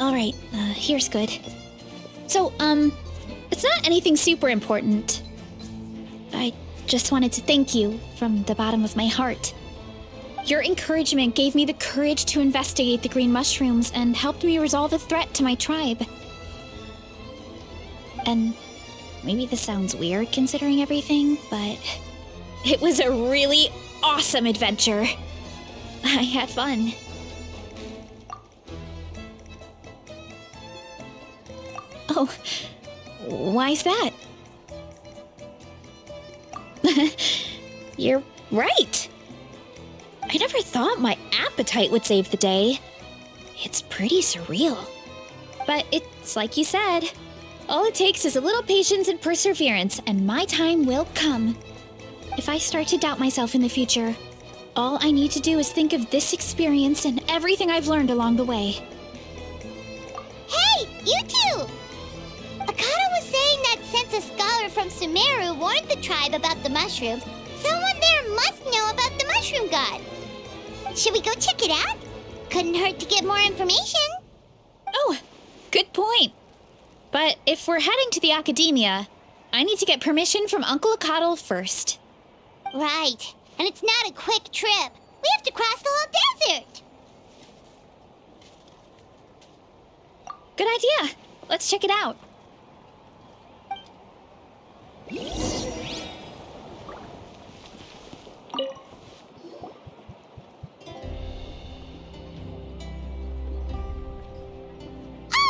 Alright, here's good. So, it's not anything super important. I just wanted to thank you from the bottom of my heart. Your encouragement gave me the courage to investigate the green mushrooms and helped me resolve a threat to my tribe. And maybe this sounds weird considering everything, but it was a really awesome adventure. I had fun. Oh, why's that? You're right. I never thought my appetite would save the day. It's pretty surreal. But it's like you said. All it takes is a little patience and perseverance, and my time will come. If I start to doubt myself in the future, all I need to do is think of this experience and everything I've learned along the way. Hey, you two! Akata was saying that since a scholar from Sumeru warned the tribe about the mushrooms, someone there must know about the mushroom god. Should we go check it out? Couldn't hurt to get more information. Oh, good point. But if we're heading to the academia, I need to get permission from Uncle Akatl first. Right. And it's not a quick trip. We have to cross the whole desert. Good idea. Let's check it out.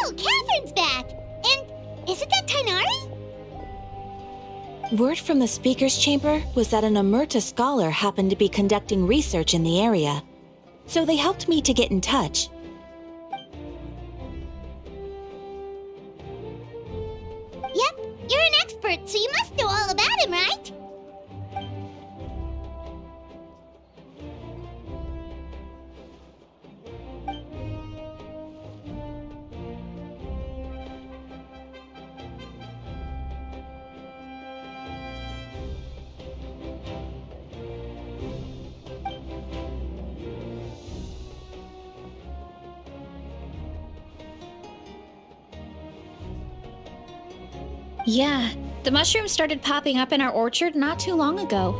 Oh, Catherine's back! And isn't that Tighnari? Word from the speaker's chamber was that an Omerta scholar happened to be conducting research in the area, so they helped me to get in touch. Yep, you're an expert, so you must know all about him, right? Yeah, the mushrooms started popping up in our orchard not too long ago.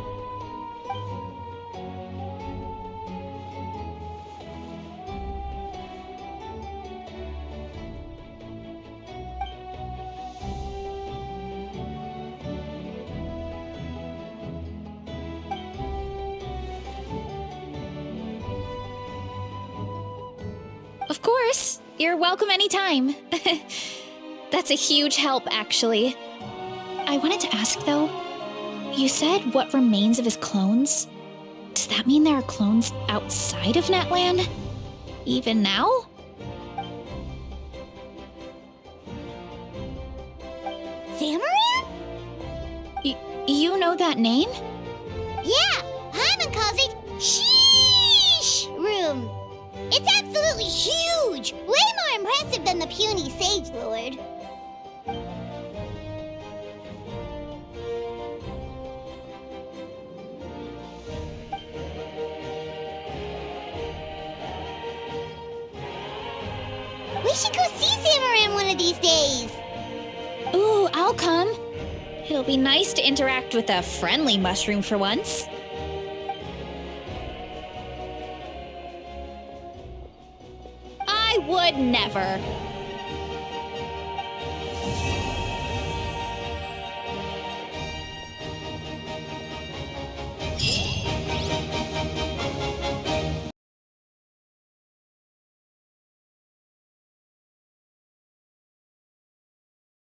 Of course, you're welcome anytime. That's a huge help, actually. I wanted to ask, though, you said what remains of his clones? Does that mean there are clones outside of Natlan? Even now? Zamaran? You know that name? Yeah, Hyman calls it Sheesh Room. It's absolutely huge! Way more impressive than the puny Sage-Lord. We should go see Zamaran one of these days. Ooh, I'll come. It'll be nice to interact with a friendly mushroom for once. I would never.